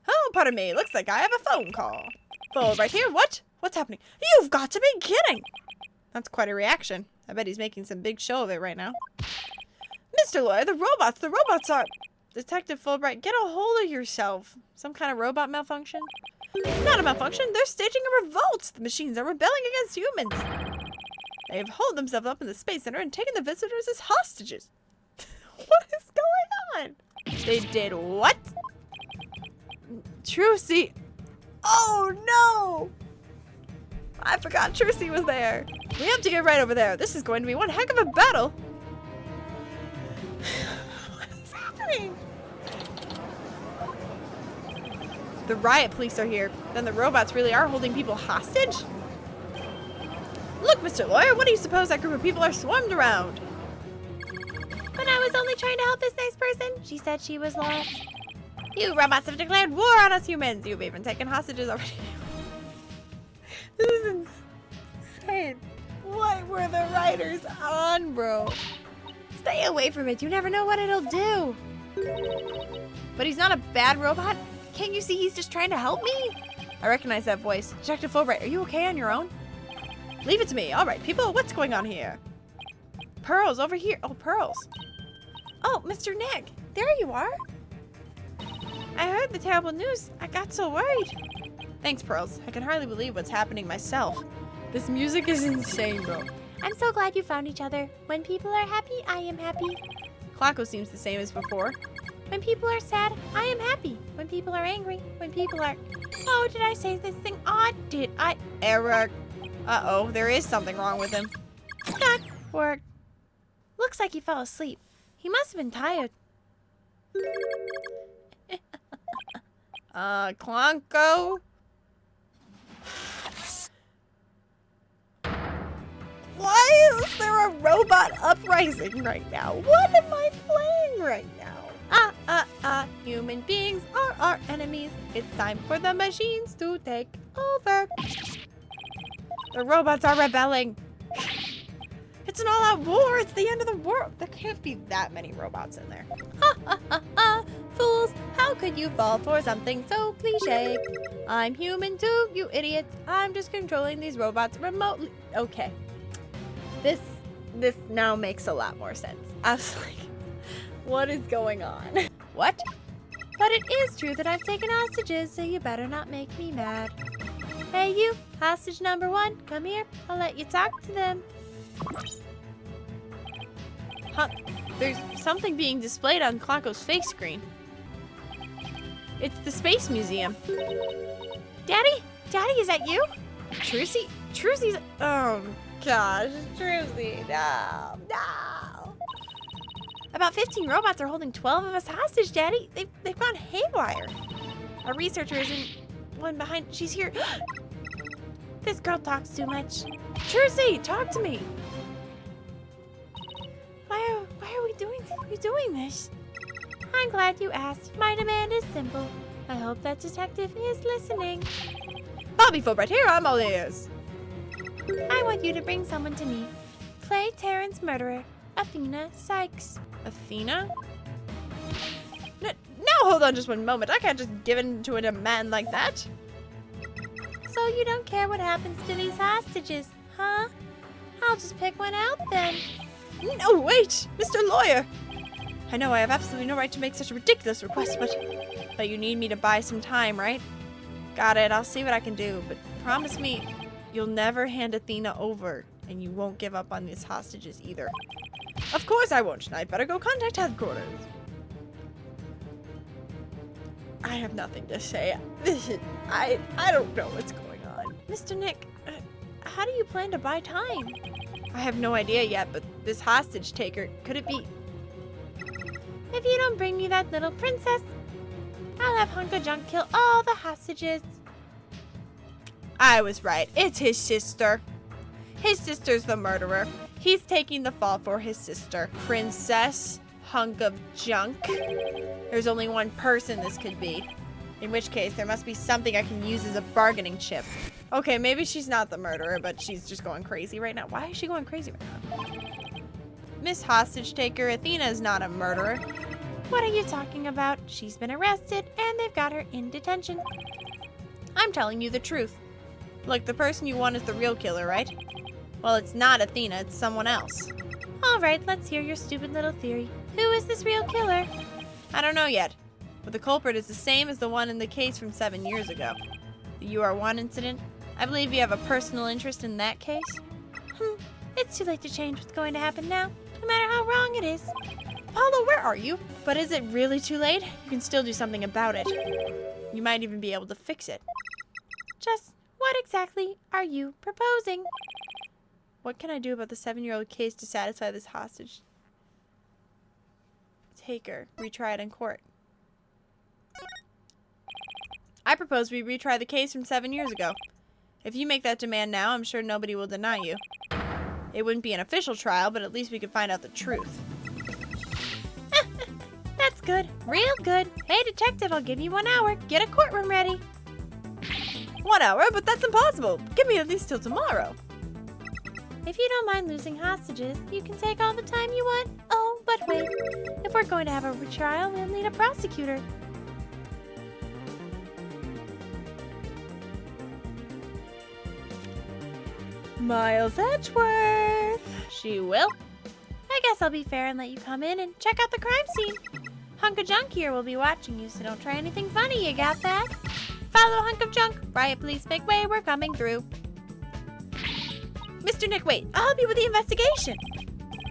Oh, pardon me. Looks like I have a phone call. Phone right here. What? What's happening? You've got to be kidding! That's quite a reaction. I bet he's making some big show of it right now. Mr. Lawyer, the robots are... Detective Fulbright, get a hold of yourself. Some kind of robot malfunction? Not a malfunction. They're staging a revolt. The machines are rebelling against humans. They've holed themselves up in the Space Center and taken the visitors as hostages. What is going on? They did what? Trucy. Oh, no! I forgot Trucy was there. We have to get right over there. This is going to be one heck of a battle. What is happening? The riot police are here. Then the robots really are holding people hostage? Look, Mr. Lawyer, what do you suppose that group of people are swarmed around? But I was only trying to help this nice person. She said she was lost. You robots have declared war on us humans. You've even taken hostages already. This is insane. What were the writers on, bro? Stay away from it. You never know what it'll do. But he's not a bad robot. Can't you see he's just trying to help me? I recognize that voice. Detective Fulbright, are you okay on your own? Leave it to me. All right, people, what's going on here? Pearls, over here. Oh, Pearls. Oh, Mr. Nick, there you are. I heard the terrible news. I got so worried. Thanks, Pearls. I can hardly believe what's happening myself. This music is insane, bro. I'm so glad you found each other. When people are happy, I am happy. Clocko seems the same as before. When people are sad, I am happy. When people are angry, when people are... Oh, did I say this thing odd? Did I... Eric. Uh-oh, there is something wrong with him. That worked. Looks like he fell asleep. He must have been tired. Clonko? Why is there a robot uprising right now? What am I playing right now? Human beings are our enemies. It's time for the machines to take over. The robots are rebelling. It's an all-out war. It's the end of the world. There can't be that many robots in there. Fools, how could you fall for something so cliche? I'm human too, you idiots. I'm just controlling these robots remotely. Okay. This now makes a lot more sense. I was like, what is going on? What? But it is true that I've taken hostages, so you better not make me mad. Hey you, hostage number 1, come here. I'll let you talk to them. Huh? There's something being displayed on Klonko's face screen. It's the Space Museum. Daddy? Daddy, is that you? Trucy? Trucy's... Oh, gosh. Trucy, no. No. About 15 robots are holding 12 of us hostage, Daddy. They've gone haywire. Our researcher is in one behind. She's here. This girl talks too much. Trucy, talk to me. Why are we doing this? I'm glad you asked. My demand is simple. I hope that detective is listening. Bobby Fulbright here, I'm all ears. I want you to bring someone to me. Play Terran's murderer, Athena Sykes. Athena? Now hold on just one moment. I can't just give in to a demand like that. So you don't care what happens to these hostages, huh? I'll just pick one out then. No, wait! Mr. Lawyer! I know I have absolutely no right to make such a ridiculous request, but you need me to buy some time, right? Got it, I'll see what I can do, but promise me you'll never hand Athena over, and you won't give up on these hostages either. Of course I won't, and I'd better go contact headquarters. I have nothing to say. I don't know what's going on. Mr. Nick, how do you plan to buy time? I have no idea yet, but this hostage taker, could it be... If you don't bring me that little princess, I'll have Hunk of Junk kill all the hostages. I was right. It's his sister. His sister's the murderer. He's taking the fall for his sister. Princess Hunk of Junk. There's only one person this could be. In which case, there must be something I can use as a bargaining chip. Okay, maybe she's not the murderer, but she's just going crazy right now. Why is she going crazy right now? Miss Hostage Taker, Athena is not a murderer. What are you talking about? She's been arrested, and they've got her in detention. I'm telling you the truth. Look, the person you want is the real killer, right? Well, it's not Athena, it's someone else. All right, let's hear your stupid little theory. Who is this real killer? I don't know yet, but the culprit is the same as the one in the case from 7 years ago. The UR1 incident. I believe you have a personal interest in that case. It's too late to change what's going to happen now, no matter how wrong it is. Apollo, where are you? But is it really too late? You can still do something about it. You might even be able to fix it. Just what exactly are you proposing? What can I do about the 7-year-old case to satisfy this hostage taker? Retry it in court. I propose we retry the case from 7 years ago. If you make that demand now, I'm sure nobody will deny you. It wouldn't be an official trial, but at least we could find out the truth. That's good. Real good. Hey, detective, I'll give you 1 hour. Get a courtroom ready. 1 hour? But that's impossible. Give me at least till tomorrow. If you don't mind losing hostages, you can take all the time you want. Oh, but wait. If we're going to have a retrial, we'll need a prosecutor. Miles Edgeworth. She will. I guess I'll be fair and let you come in and check out the crime scene. Hunk of Junk here will be watching you, so don't try anything funny, you got that? Follow Hunk of Junk. Riot police make way, we're coming through. Mr. Nick, wait. I'll help you with the investigation.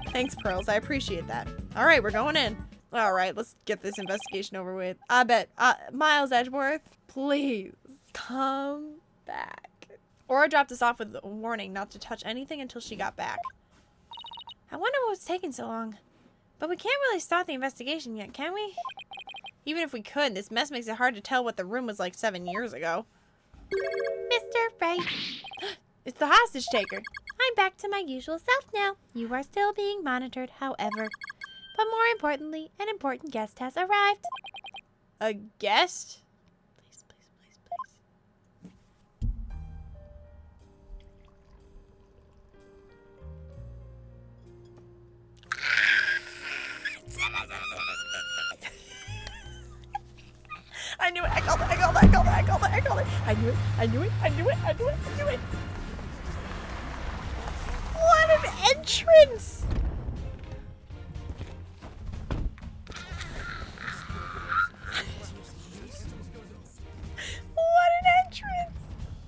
Thanks, Pearls. I appreciate that. All right, we're going in. All right, let's get this investigation over with. I bet. Miles Edgeworth, please come back. Aura dropped us off with a warning not to touch anything until she got back. I wonder what was taking so long. But we can't really start the investigation yet, can we? Even if we could, this mess makes it hard to tell what the room was like 7 years ago. Mr. Right. It's the hostage taker. I'm back to my usual self now. You are still being monitored, however. But more importantly, an important guest has arrived. A guest? Please, please, please, please. I knew it. I called it. I called it. I called it. I called it. I called it. I knew it. I knew it. I knew it. I knew it. I knew it. What an entrance!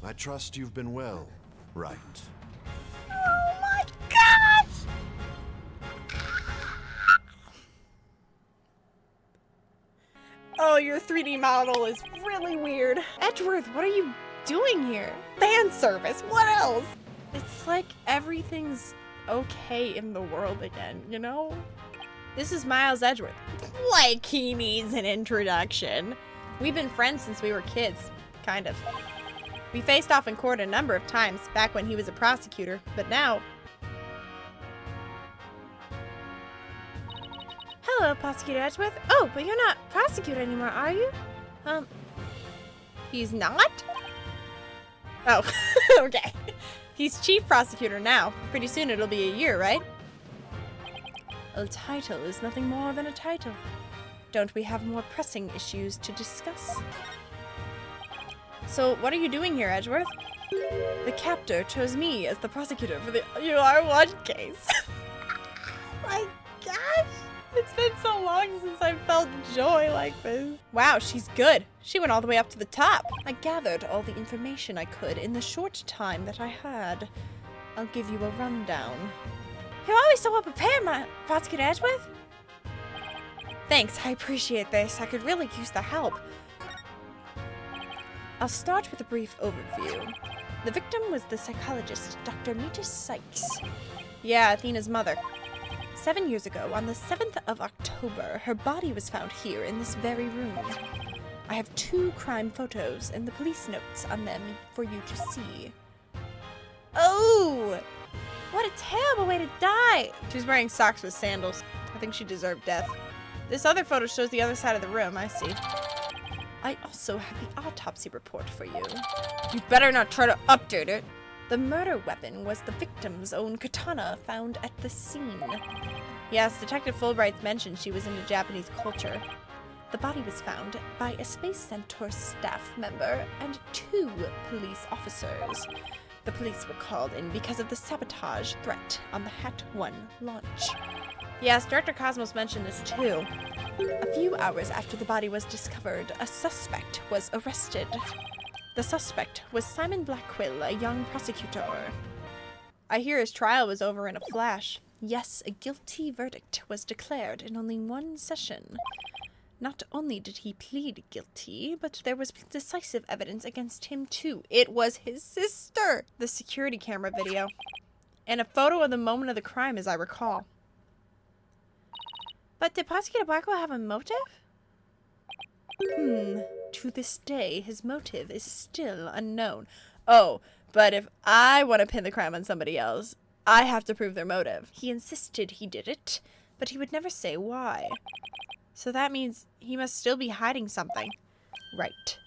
I trust you've been well, right? Oh my gosh! Oh, your 3D model is really weird. Edgeworth, what are you doing here? Fan service, what else? It's like everything's okay in the world again, you know? This is Miles Edgeworth. Like he needs an introduction. We've been friends since we were kids. Kind of. We faced off in court a number of times back when he was a prosecutor, but now... Hello, Prosecutor Edgeworth. Oh, but you're not prosecutor anymore, are you? He's not? Oh, okay. He's chief prosecutor now. Pretty soon it'll be a year, right? A title is nothing more than a title. Don't we have more pressing issues to discuss? So, what are you doing here, Edgeworth? The captor chose me as the prosecutor for the UR1 case. My gosh! It's been so long since I've felt joy like this. Wow, she's good. She went all the way up to the top. I gathered all the information I could in the short time that I had. I'll give you a rundown. You're always so well prepared, my Prosecutor Edgeworth. Thanks, I appreciate this. I could really use the help. I'll start with a brief overview. The victim was the psychologist, Dr. Mita Sykes. Yeah, Athena's mother. 7 years ago, on the 7th of October, her body was found here in this very room. I have 2 crime photos and the police notes on them for you to see. Oh! What a terrible way to die! She's wearing socks with sandals. I think she deserved death. This other photo shows the other side of the room, I see. I also have the autopsy report for you. You better not try to update it. The murder weapon was the victim's own katana found at the scene. Yes, Detective Fulbright mentioned she was into Japanese culture. The body was found by a Space Centaur staff member and 2 police officers. The police were called in because of the sabotage threat on the Hat 1 launch. Yes, Director Cosmos mentioned this too. A few hours after the body was discovered, a suspect was arrested. The suspect was Simon Blackquill, a young prosecutor. I hear his trial was over in a flash. Yes, a guilty verdict was declared in only 1 session. Not only did he plead guilty, but there was decisive evidence against him too. It was his sister! The security camera video. And a photo of the moment of the crime, as I recall. But did Prosecutor Blackwell have a motive? To this day, his motive is still unknown. Oh, but if I want to pin the crime on somebody else, I have to prove their motive. He insisted he did it, but he would never say why. So that means he must still be hiding something. Right.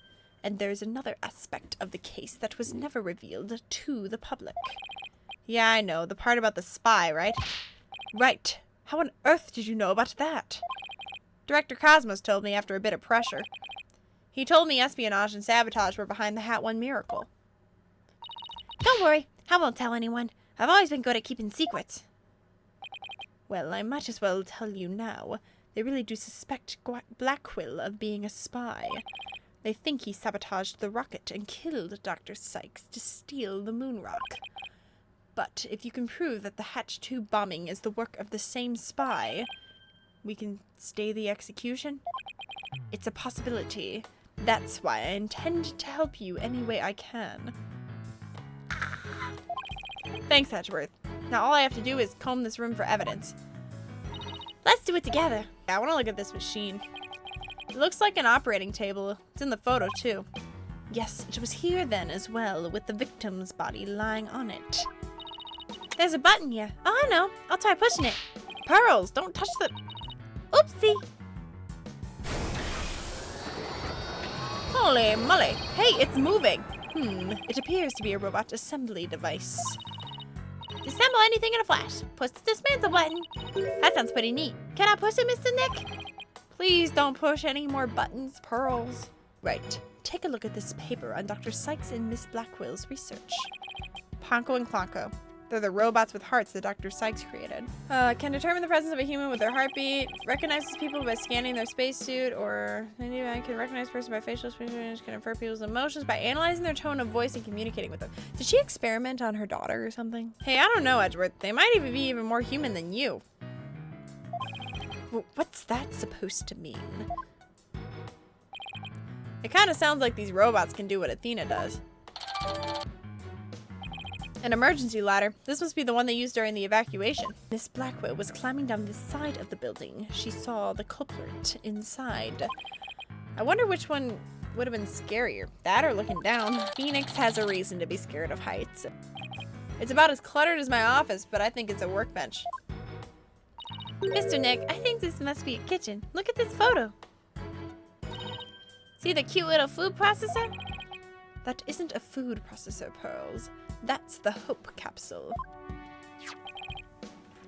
And there's another aspect of the case that was never revealed to the public. Yeah, I know. The part about the spy, right? Right. How on earth did you know about that? Director Cosmos told me after a bit of pressure. He told me espionage and sabotage were behind the Hat 1 miracle. Don't worry, I won't tell anyone. I've always been good at keeping secrets. Well, I might as well tell you now. They really do suspect Blackquill of being a spy. They think he sabotaged the rocket and killed Dr. Sykes to steal the moon rock. But if you can prove that the Hatch 2 bombing is the work of the same spy, we can stay the execution? It's a possibility. That's why I intend to help you any way I can. Thanks, Edgeworth. Now all I have to do is comb this room for evidence. Let's do it together. I want to look at this machine. It looks like an operating table. It's in the photo, too. Yes, it was here then as well, with the victim's body lying on it. There's a button here. Oh, I know. I'll try pushing it. Pearls, don't touch the... Oopsie. Holy moly. Hey, it's moving. It appears to be a robot assembly device. Disassemble anything in a flash. Push the dismantle button. That sounds pretty neat. Can I push it, Mr. Nick? Please don't push any more buttons, Pearls. Right. Take a look at this paper on Dr. Sykes and Miss Blackwell's research. Ponko and Clonko. They're the robots with hearts that Dr. Sykes created. Can determine the presence of a human with their heartbeat, recognizes people by scanning their spacesuit, or anyone can recognize a person by facial expressions, can infer people's emotions by analyzing their tone of voice and communicating with them. Did she experiment on her daughter or something? Hey, I don't know, Edgeworth. They might even be even more human than you. What's that supposed to mean? It kind of sounds like these robots can do what Athena does. An emergency ladder. This must be the one they used during the evacuation. Miss Blackwell was climbing down the side of the building. She saw the culprit inside. I wonder which one would have been scarier, that or looking down. Phoenix has a reason to be scared of heights. It's about as cluttered as my office, but I think it's a workbench. Mr. Nick, I think this must be a kitchen. Look at this photo. See the cute little food processor? That isn't a food processor, Pearls. That's the Hope capsule.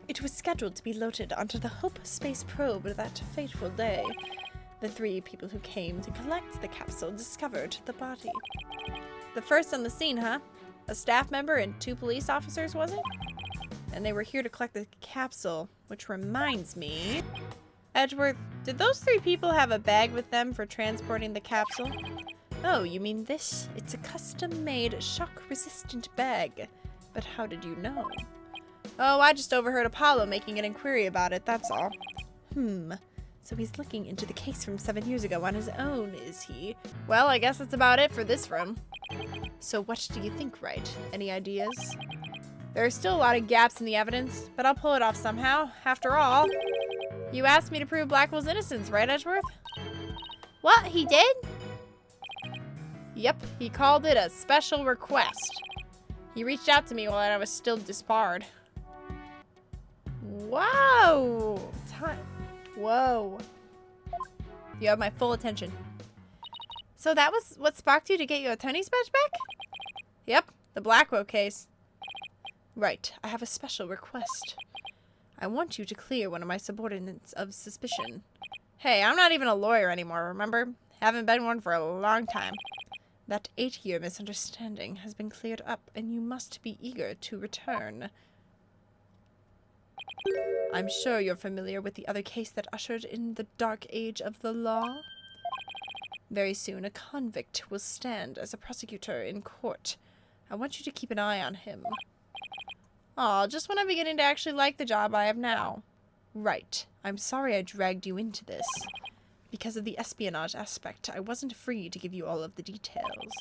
It was scheduled to be loaded onto the Hope space probe that fateful day. The 3 people who came to collect the capsule discovered the body. The first on the scene, huh? A staff member and 2 police officers, was it? And they were here to collect the capsule, which reminds me... Edgeworth, did those 3 people have a bag with them for transporting the capsule? Oh, you mean this? It's a custom-made, shock-resistant bag. But how did you know? Oh, I just overheard Apollo making an inquiry about it, that's all. So he's looking into the case from 7 years ago on his own, is he? Well, I guess that's about it for this room. So what do you think, Wright? Any ideas? There are still a lot of gaps in the evidence, but I'll pull it off somehow. After all, you asked me to prove Blackwell's innocence, right, Edgeworth? What? He did? Yep, he called it a special request. He reached out to me while I was still disbarred. Wow! Whoa. You have my full attention. So that was what sparked you to get your attorney's badge back? Yep, the Blackwell case. Right, I have a special request. I want you to clear one of my subordinates of suspicion. Hey, I'm not even a lawyer anymore, remember? Haven't been one for a long time. That 8-year misunderstanding has been cleared up, and you must be eager to return. I'm sure you're familiar with the other case that ushered in the dark age of the law. Very soon, a convict will stand as a prosecutor in court. I want you to keep an eye on him. Aw, just when I'm beginning to actually like the job I have now. Right. I'm sorry I dragged you into this. Because of the espionage aspect, I wasn't free to give you all of the details.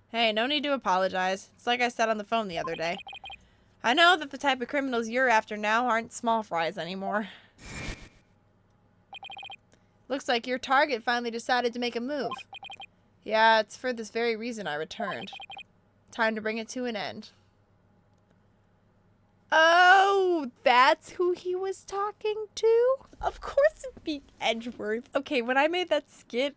Hey, no need to apologize. It's like I said on the phone the other day. I know that the type of criminals you're after now aren't small fries anymore. Looks like your target finally decided to make a move. Yeah, it's for this very reason I returned. Time to bring it to an end. Oh, that's who he was talking to? Of course it'd be Edgeworth. Okay, when I made that skit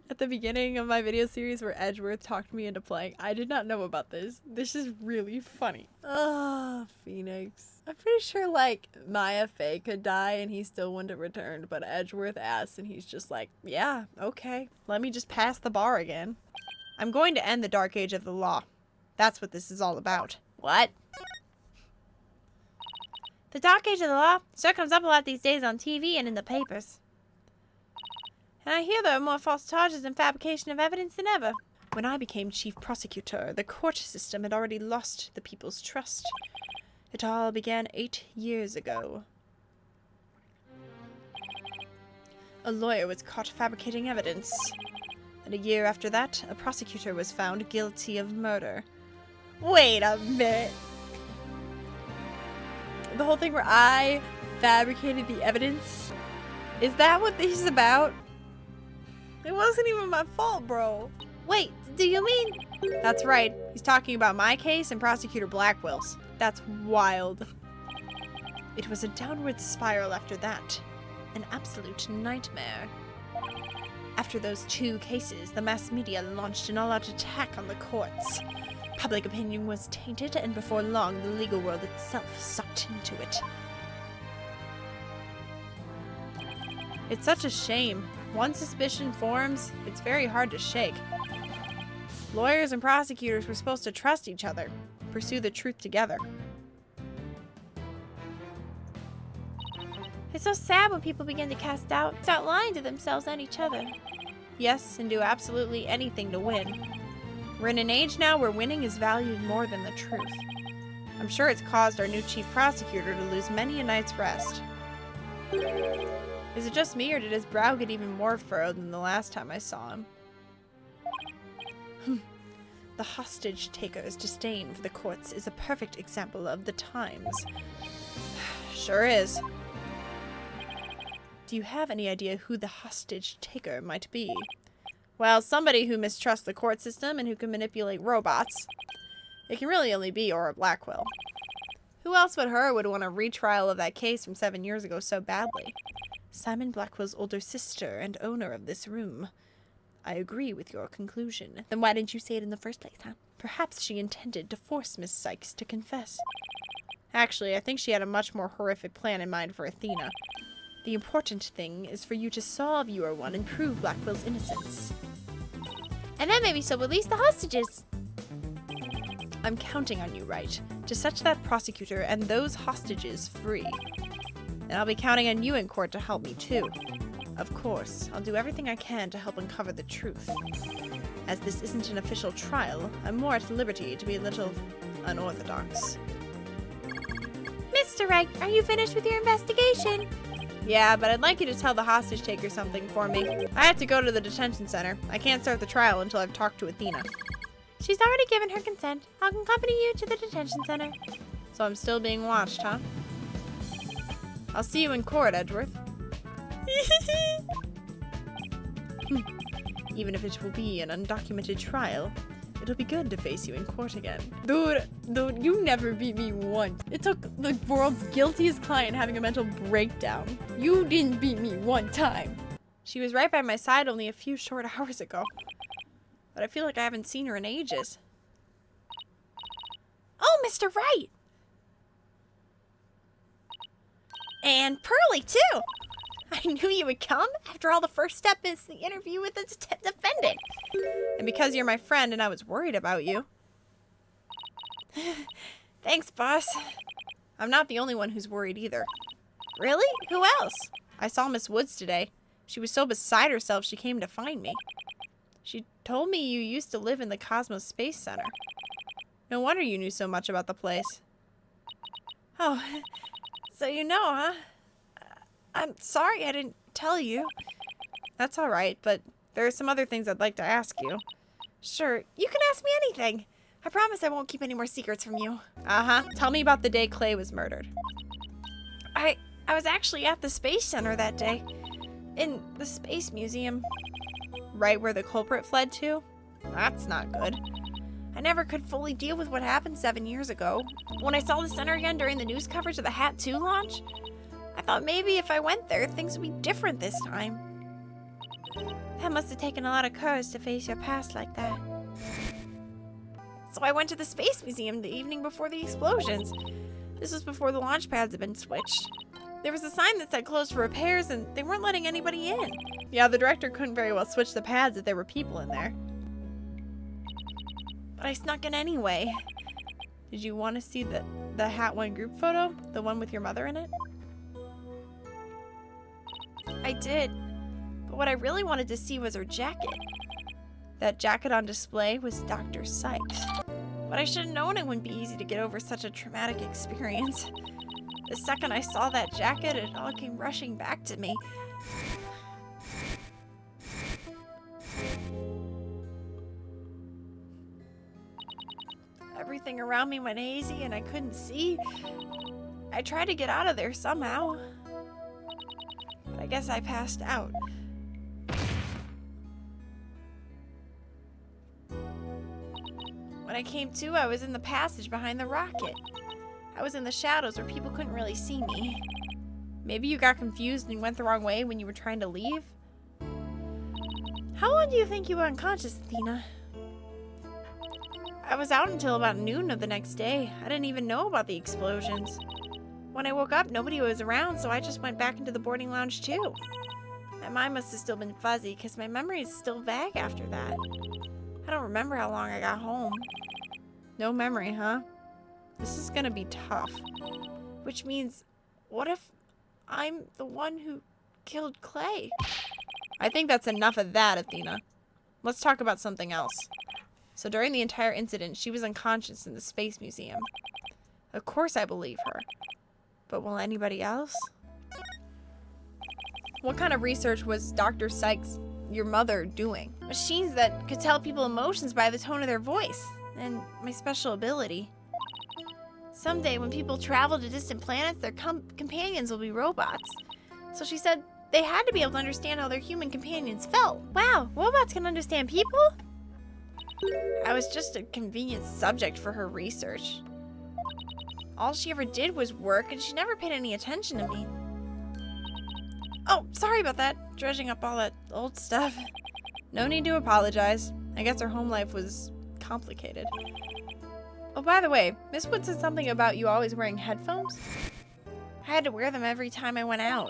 at the beginning of my video series where Edgeworth talked me into playing, I did not know about this. This is really funny. Oh, Phoenix. I'm pretty sure, like, Maya Fey could die and he still wouldn't have returned, but Edgeworth asked and he's just like, yeah, okay. Let me just pass the bar again. I'm going to end the dark age of the law. That's what this is all about. What? The dark age of the law sure comes up a lot these days on TV and in the papers. And I hear there are more false charges and fabrication of evidence than ever. When I became chief prosecutor, the court system had already lost the people's trust. It all began 8 years ago. A lawyer was caught fabricating evidence. And a year after that, a prosecutor was found guilty of murder. Wait a minute. The whole thing where I fabricated the evidence? Is that what this is about? It wasn't even my fault, bro. Wait, do you mean? That's right. He's talking about my case and Prosecutor Blackwell's. That's wild. It was a downward spiral after that. An absolute nightmare. After those 2 cases, the mass media launched an all-out attack on the courts. Public opinion was tainted, and before long, the legal world itself sucked into it. It's such a shame. Once suspicion forms, it's very hard to shake. Lawyers and prosecutors were supposed to trust each other, pursue the truth together. It's so sad when people begin to cast doubt, start lying to themselves and each other. Yes, and do absolutely anything to win. We're in an age now where winning is valued more than the truth. I'm sure it's caused our new chief prosecutor to lose many a night's rest. Is it just me, or did his brow get even more furrowed than the last time I saw him? The hostage taker's disdain for the courts is a perfect example of the times. Sure is. Do you have any idea who the hostage taker might be? Well, somebody who mistrusts the court system and who can manipulate robots. It can really only be Aura Blackwell. Who else but her would want a retrial of that case from 7 years ago so badly? Simon Blackwell's older sister and owner of this room. I agree with your conclusion. Then why didn't you say it in the first place, huh? Perhaps she intended to force Miss Sykes to confess. Actually, I think she had a much more horrific plan in mind for Athena. The important thing is for you to solve your one and prove Blackwell's innocence. And then maybe she'll release the hostages. I'm counting on you, Wright, to set that prosecutor and those hostages free. And I'll be counting on you in court to help me, too. Of course, I'll do everything I can to help uncover the truth. As this isn't an official trial, I'm more at liberty to be a little unorthodox. Mr. Wright, are you finished with your investigation? Yeah, but I'd like you to tell the hostage taker something for me. I have to go to the detention center. I can't start the trial until I've talked to Athena. She's already given her consent. I'll accompany you to the detention center. So I'm still being watched, huh? I'll see you in court, Edgeworth. Even if it will be an undocumented trial, it'll be good to face you in court again. Dude, you never beat me once. It took the world's guiltiest client having a mental breakdown. You didn't beat me one time. She was right by my side only a few short hours ago. But I feel like I haven't seen her in ages. Oh, Mr. Wright! And Pearly, too! I knew you would come. After all, the first step is the interview with the defendant. And because you're my friend and I was worried about you. Thanks, boss. I'm not the only one who's worried either. Really? Who else? I saw Miss Woods today. She was so beside herself she came to find me. She told me you used to live in the Cosmos Space Center. No wonder you knew so much about the place. Oh, so you know, huh? I'm sorry I didn't tell you. That's all right, but there are some other things I'd like to ask you. Sure, you can ask me anything. I promise I won't keep any more secrets from you. Uh-huh. Tell me about the day Clay was murdered. I was actually at the Space Center that day. In the Space Museum. Right where the culprit fled to? That's not good. I never could fully deal with what happened 7 years ago. When I saw the center again during the news coverage of the Hat 2 launch, I thought maybe if I went there, things would be different this time. That must have taken a lot of courage to face your past like that. So I went to the Space Museum the evening before the explosions. This was before the launch pads had been switched. There was a sign that said closed for repairs, and they weren't letting anybody in. Yeah, the director couldn't very well switch the pads if there were people in there. But I snuck in anyway. Did you want to see the Hat 1 group photo? The one with your mother in it? I did. But what I really wanted to see was her jacket. That jacket on display was Dr. Sykes. But I should have known it wouldn't be easy to get over such a traumatic experience. The second I saw that jacket, it all came rushing back to me. Everything around me went hazy and I couldn't see. I tried to get out of there somehow. But I guess I passed out. When I came to, I was in the passage behind the rocket. I was in the shadows where people couldn't really see me. Maybe you got confused and went the wrong way when you were trying to leave? How long do you think you were unconscious, Athena? I was out until about noon of the next day. I didn't even know about the explosions. When I woke up, nobody was around, so I just went back into the boarding lounge too. My mind must have still been fuzzy, because my memory is still vague after that. I don't remember how long I got home. No memory, huh? This is gonna be tough. Which means, what if I'm the one who killed Clay. I think that's enough of that, Athena. Let's talk about something else. So during the entire incident, she was unconscious in the Space Museum. Of course I believe her. But will anybody else? What kind of research was Dr. Sykes, your mother, doing? Machines that could tell people emotions by the tone of their voice. And my special ability. Someday, when people travel to distant planets, their companions will be robots. So she said they had to be able to understand how their human companions felt. Wow, robots can understand people? I was just a convenient subject for her research. All she ever did was work, and she never paid any attention to me. Oh, sorry about that. Dredging up all that old stuff. No need to apologize. I guess her home life was complicated. Oh, by the way, Miss Wood said something about you always wearing headphones? I had to wear them every time I went out.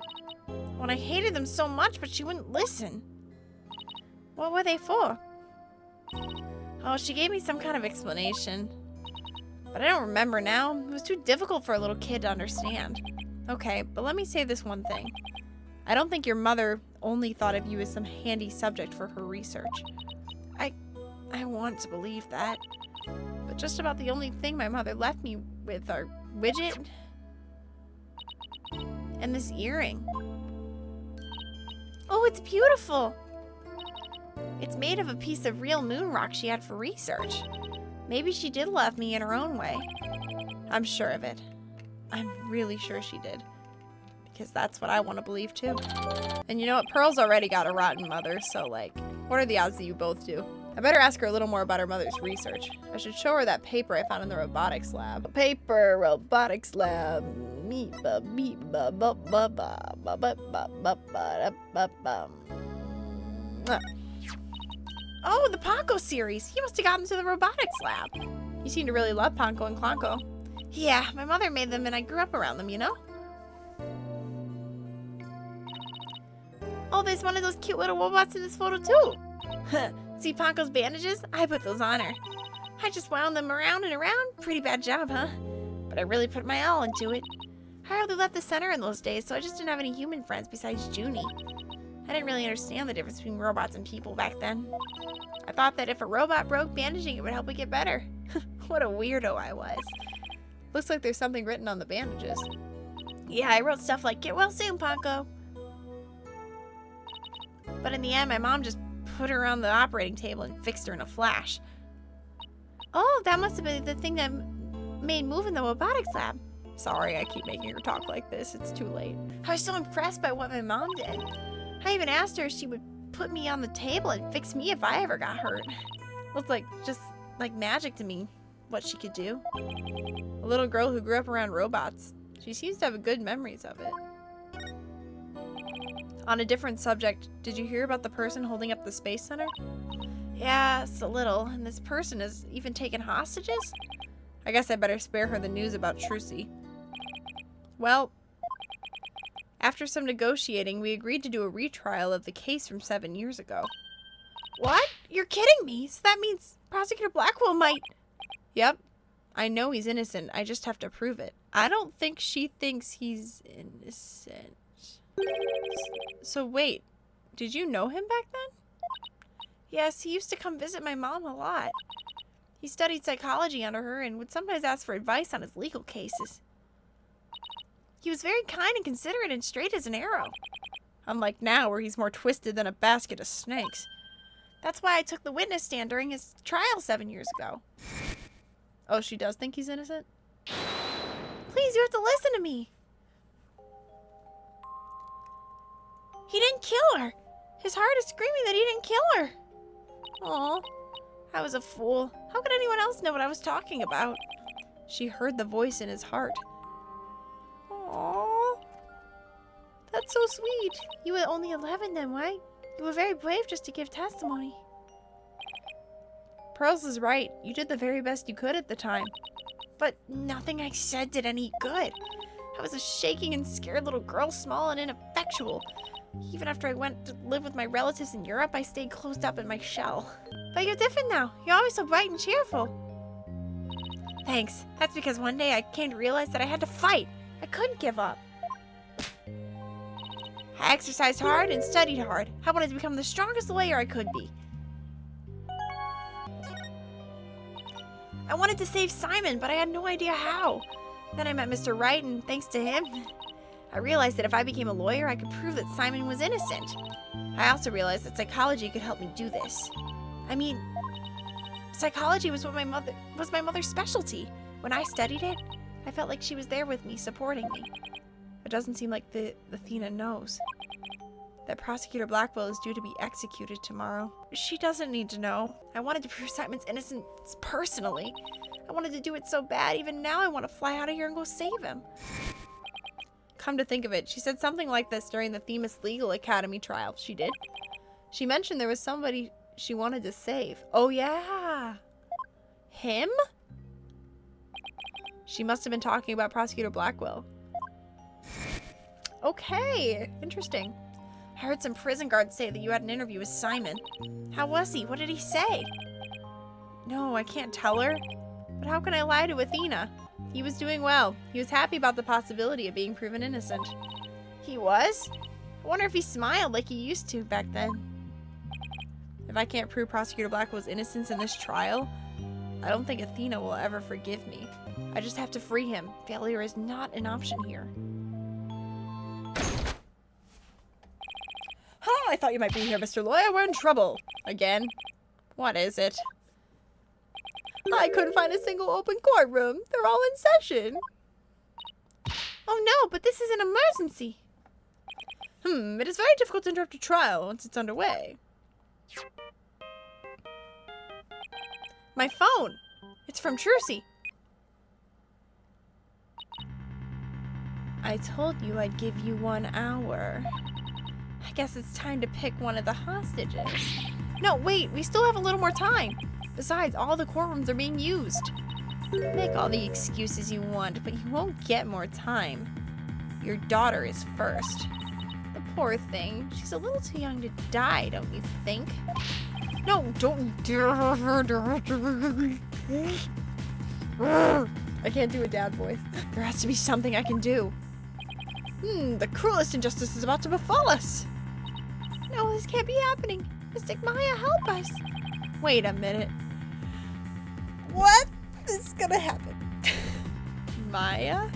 When I hated them so much, but she wouldn't listen. What were they for? Oh, she gave me some kind of explanation. But I don't remember now. It was too difficult for a little kid to understand. Okay, but let me say this one thing. I don't think your mother only thought of you as some handy subject for her research. I want to believe that. But just about the only thing my mother left me with are widget And this earring. Oh, it's beautiful! It's made of a piece of real moon rock she had for research. Maybe she did love me in her own way. I'm sure of it. I'm really sure she did. Because that's what I want to believe too. And you know what? Pearl's already got a rotten mother, so like, what are the odds that you both do? I better ask her a little more about her mother's research. I should show her that paper I found in the robotics lab. Paper, robotics lab. Oh, the Ponko series. He must have gotten to the robotics lab. You seem to really love Ponko and Clonko. Yeah, my mother made them and I grew up around them, you know? Oh, there's one of those cute little robots in this photo too. See Ponko's bandages? I put those on her. I just wound them around and around. Pretty bad job, huh? But I really put my all into it. I hardly left the center in those days, so I just didn't have any human friends besides Junie. I didn't really understand the difference between robots and people back then. I thought that if a robot broke, bandaging it would help it get better. What a weirdo I was. Looks like there's something written on the bandages. Yeah, I wrote stuff like, "Get well soon, Ponko." But in the end, my mom just put her on the operating table and fixed her in a flash. Oh, that must have been the thing that made move in the robotics lab. Sorry, I keep making her talk like this. It's too late. I was so impressed by what my mom did. I even asked her if she would put me on the table and fix me if I ever got hurt. Looks like just like magic to me, what she could do. A little girl who grew up around robots. She seems to have good memories of it. On a different subject, did you hear about the person holding up the Space Center? Yes, a little. And this person has even taken hostages? I guess I better spare her the news about Trucy. Well, after some negotiating, we agreed to do a retrial of the case from 7 years ago. What? You're kidding me? So that means Prosecutor Blackwell might... Yep. I know he's innocent. I just have to prove it. I don't think she thinks he's innocent. So wait, did you know him back then? Yes, he used to come visit my mom a lot. He studied psychology under her and would sometimes ask for advice on his legal cases. He was very kind and considerate and straight as an arrow. Unlike now, where he's more twisted than a basket of snakes. That's why I took the witness stand during his trial 7 years ago. Oh, she does think he's innocent? Please, you have to listen to me. He didn't kill her. His heart is screaming that he didn't kill her. Aw, I was a fool. How could anyone else know what I was talking about? She heard the voice in his heart. Aw, that's so sweet. You were only 11 then, right? You were very brave just to give testimony. Pearls is right. You did the very best you could at the time. But nothing I said did any good. I was a shaking and scared little girl, small and ineffectual. Even after I went to live with my relatives in Europe, I stayed closed up in my shell. But you're different now. You're always so bright and cheerful. Thanks. That's because one day I came to realize that I had to fight. I couldn't give up. I exercised hard and studied hard. I wanted to become the strongest lawyer I could be. I wanted to save Simon, but I had no idea how. Then I met Mr. Wright, and thanks to him, I realized that if I became a lawyer, I could prove that Simon was innocent. I also realized that psychology could help me do this. I mean, psychology was my mother's specialty. When I studied it, I felt like she was there with me, supporting me. It doesn't seem like the Athena knows that Prosecutor Blackwell is due to be executed tomorrow. She doesn't need to know. I wanted to prove Simon's innocence personally. I wanted to do it so bad. Even now I want to fly out of here and go save him. Come to think of it, she said something like this during the Themis Legal Academy trial. She did. She mentioned there was somebody she wanted to save. Oh yeah. Him? She must have been talking about Prosecutor Blackwell. Okay, interesting. I heard some prison guards say that you had an interview with Simon. How was he? What did he say? No, I can't tell her. But how can I lie to Athena? He was doing well. He was happy about the possibility of being proven innocent. He was? I wonder if he smiled like he used to back then. If I can't prove Prosecutor Blackwell's innocence in this trial, I don't think Athena will ever forgive me. I just have to free him. Failure is not an option here. I thought you might be here, Mr. Lawyer. We're in trouble. Again? What is it? I couldn't find a single open courtroom. They're all in session. Oh no, but this is an emergency. It is very difficult to interrupt a trial once it's underway. My phone. It's from Trucy. I told you I'd give you 1 hour. I guess it's time to pick one of the hostages. No, wait, we still have a little more time. Besides, all the courtrooms are being used. Make all the excuses you want, but you won't get more time. Your daughter is first. The poor thing. She's a little too young to die, don't you think? No, don't. I can't do a dad voice. There has to be something I can do. The cruelest injustice is about to befall us. No, this can't be happening. Mystic Maya, help us. Wait a minute. What is gonna happen? Maya?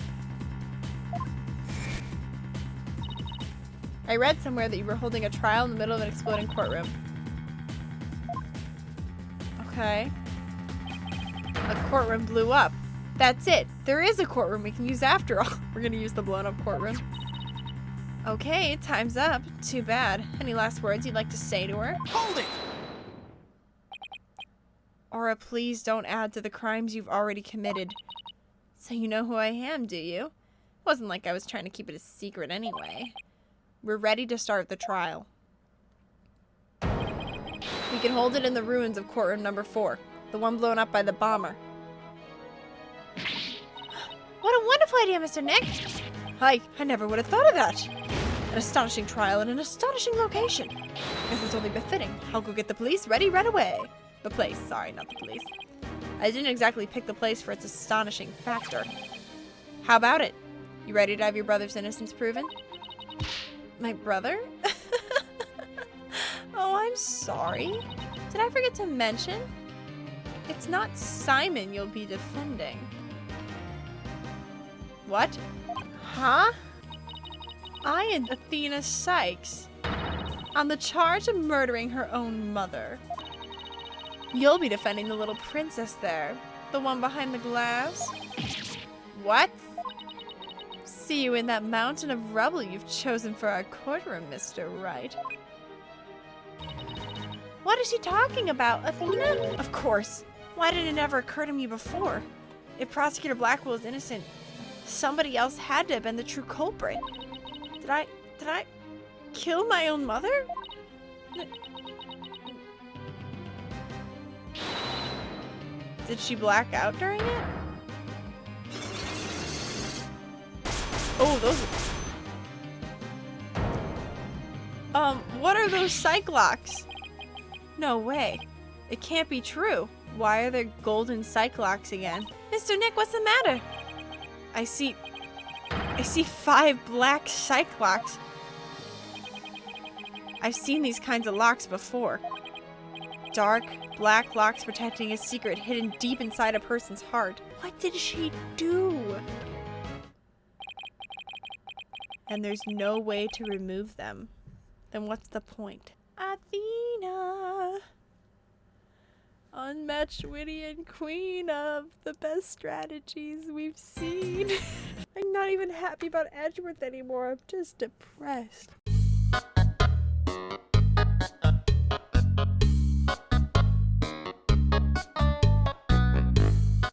I read somewhere that you were holding a trial in the middle of an exploding courtroom. Okay. A courtroom blew up. That's it. There is a courtroom we can use after all. We're gonna use the blown up courtroom. Okay, time's up. Too bad. Any last words you'd like to say to her? Hold it! Aura, please don't add to the crimes you've already committed. So you know who I am, do you? Wasn't like I was trying to keep it a secret anyway. We're ready to start the trial. We can hold it in the ruins of courtroom number 4, the one blown up by the bomber. What a wonderful idea, Mr. Nick! I never would have thought of that. An astonishing trial in an astonishing location. Guess it's only befitting. I'll go get the police ready right away. The place, sorry, not the police. I didn't exactly pick the place for its astonishing factor. How about it? You ready to have your brother's innocence proven? My brother? Oh, I'm sorry. Did I forget to mention? It's not Simon you'll be defending. What? Huh? I and Athena Sykes. On the charge of murdering her own mother. You'll be defending the little princess there. The one behind the glass. What? See you in that mountain of rubble you've chosen for our courtroom, Mr. Wright. What is she talking about, Athena? Of course. Why did it never occur to me before? If Prosecutor Blackwell is innocent, somebody else had to have been the true culprit. Did I kill my own mother? Did she black out during it? Oh, those... what are those cyclocks? No way. It can't be true. Why are there golden cyclocks again? Mr. Nick, what's the matter? I see 5 black cyclocks. I've seen these kinds of locks before. Dark, black locks protecting a secret hidden deep inside a person's heart. What did she do? And there's no way to remove them. Then what's the point? Athena! Unmatched, witty, and queen of the best strategies we've seen. I'm not even happy about Edgeworth anymore. I'm just depressed.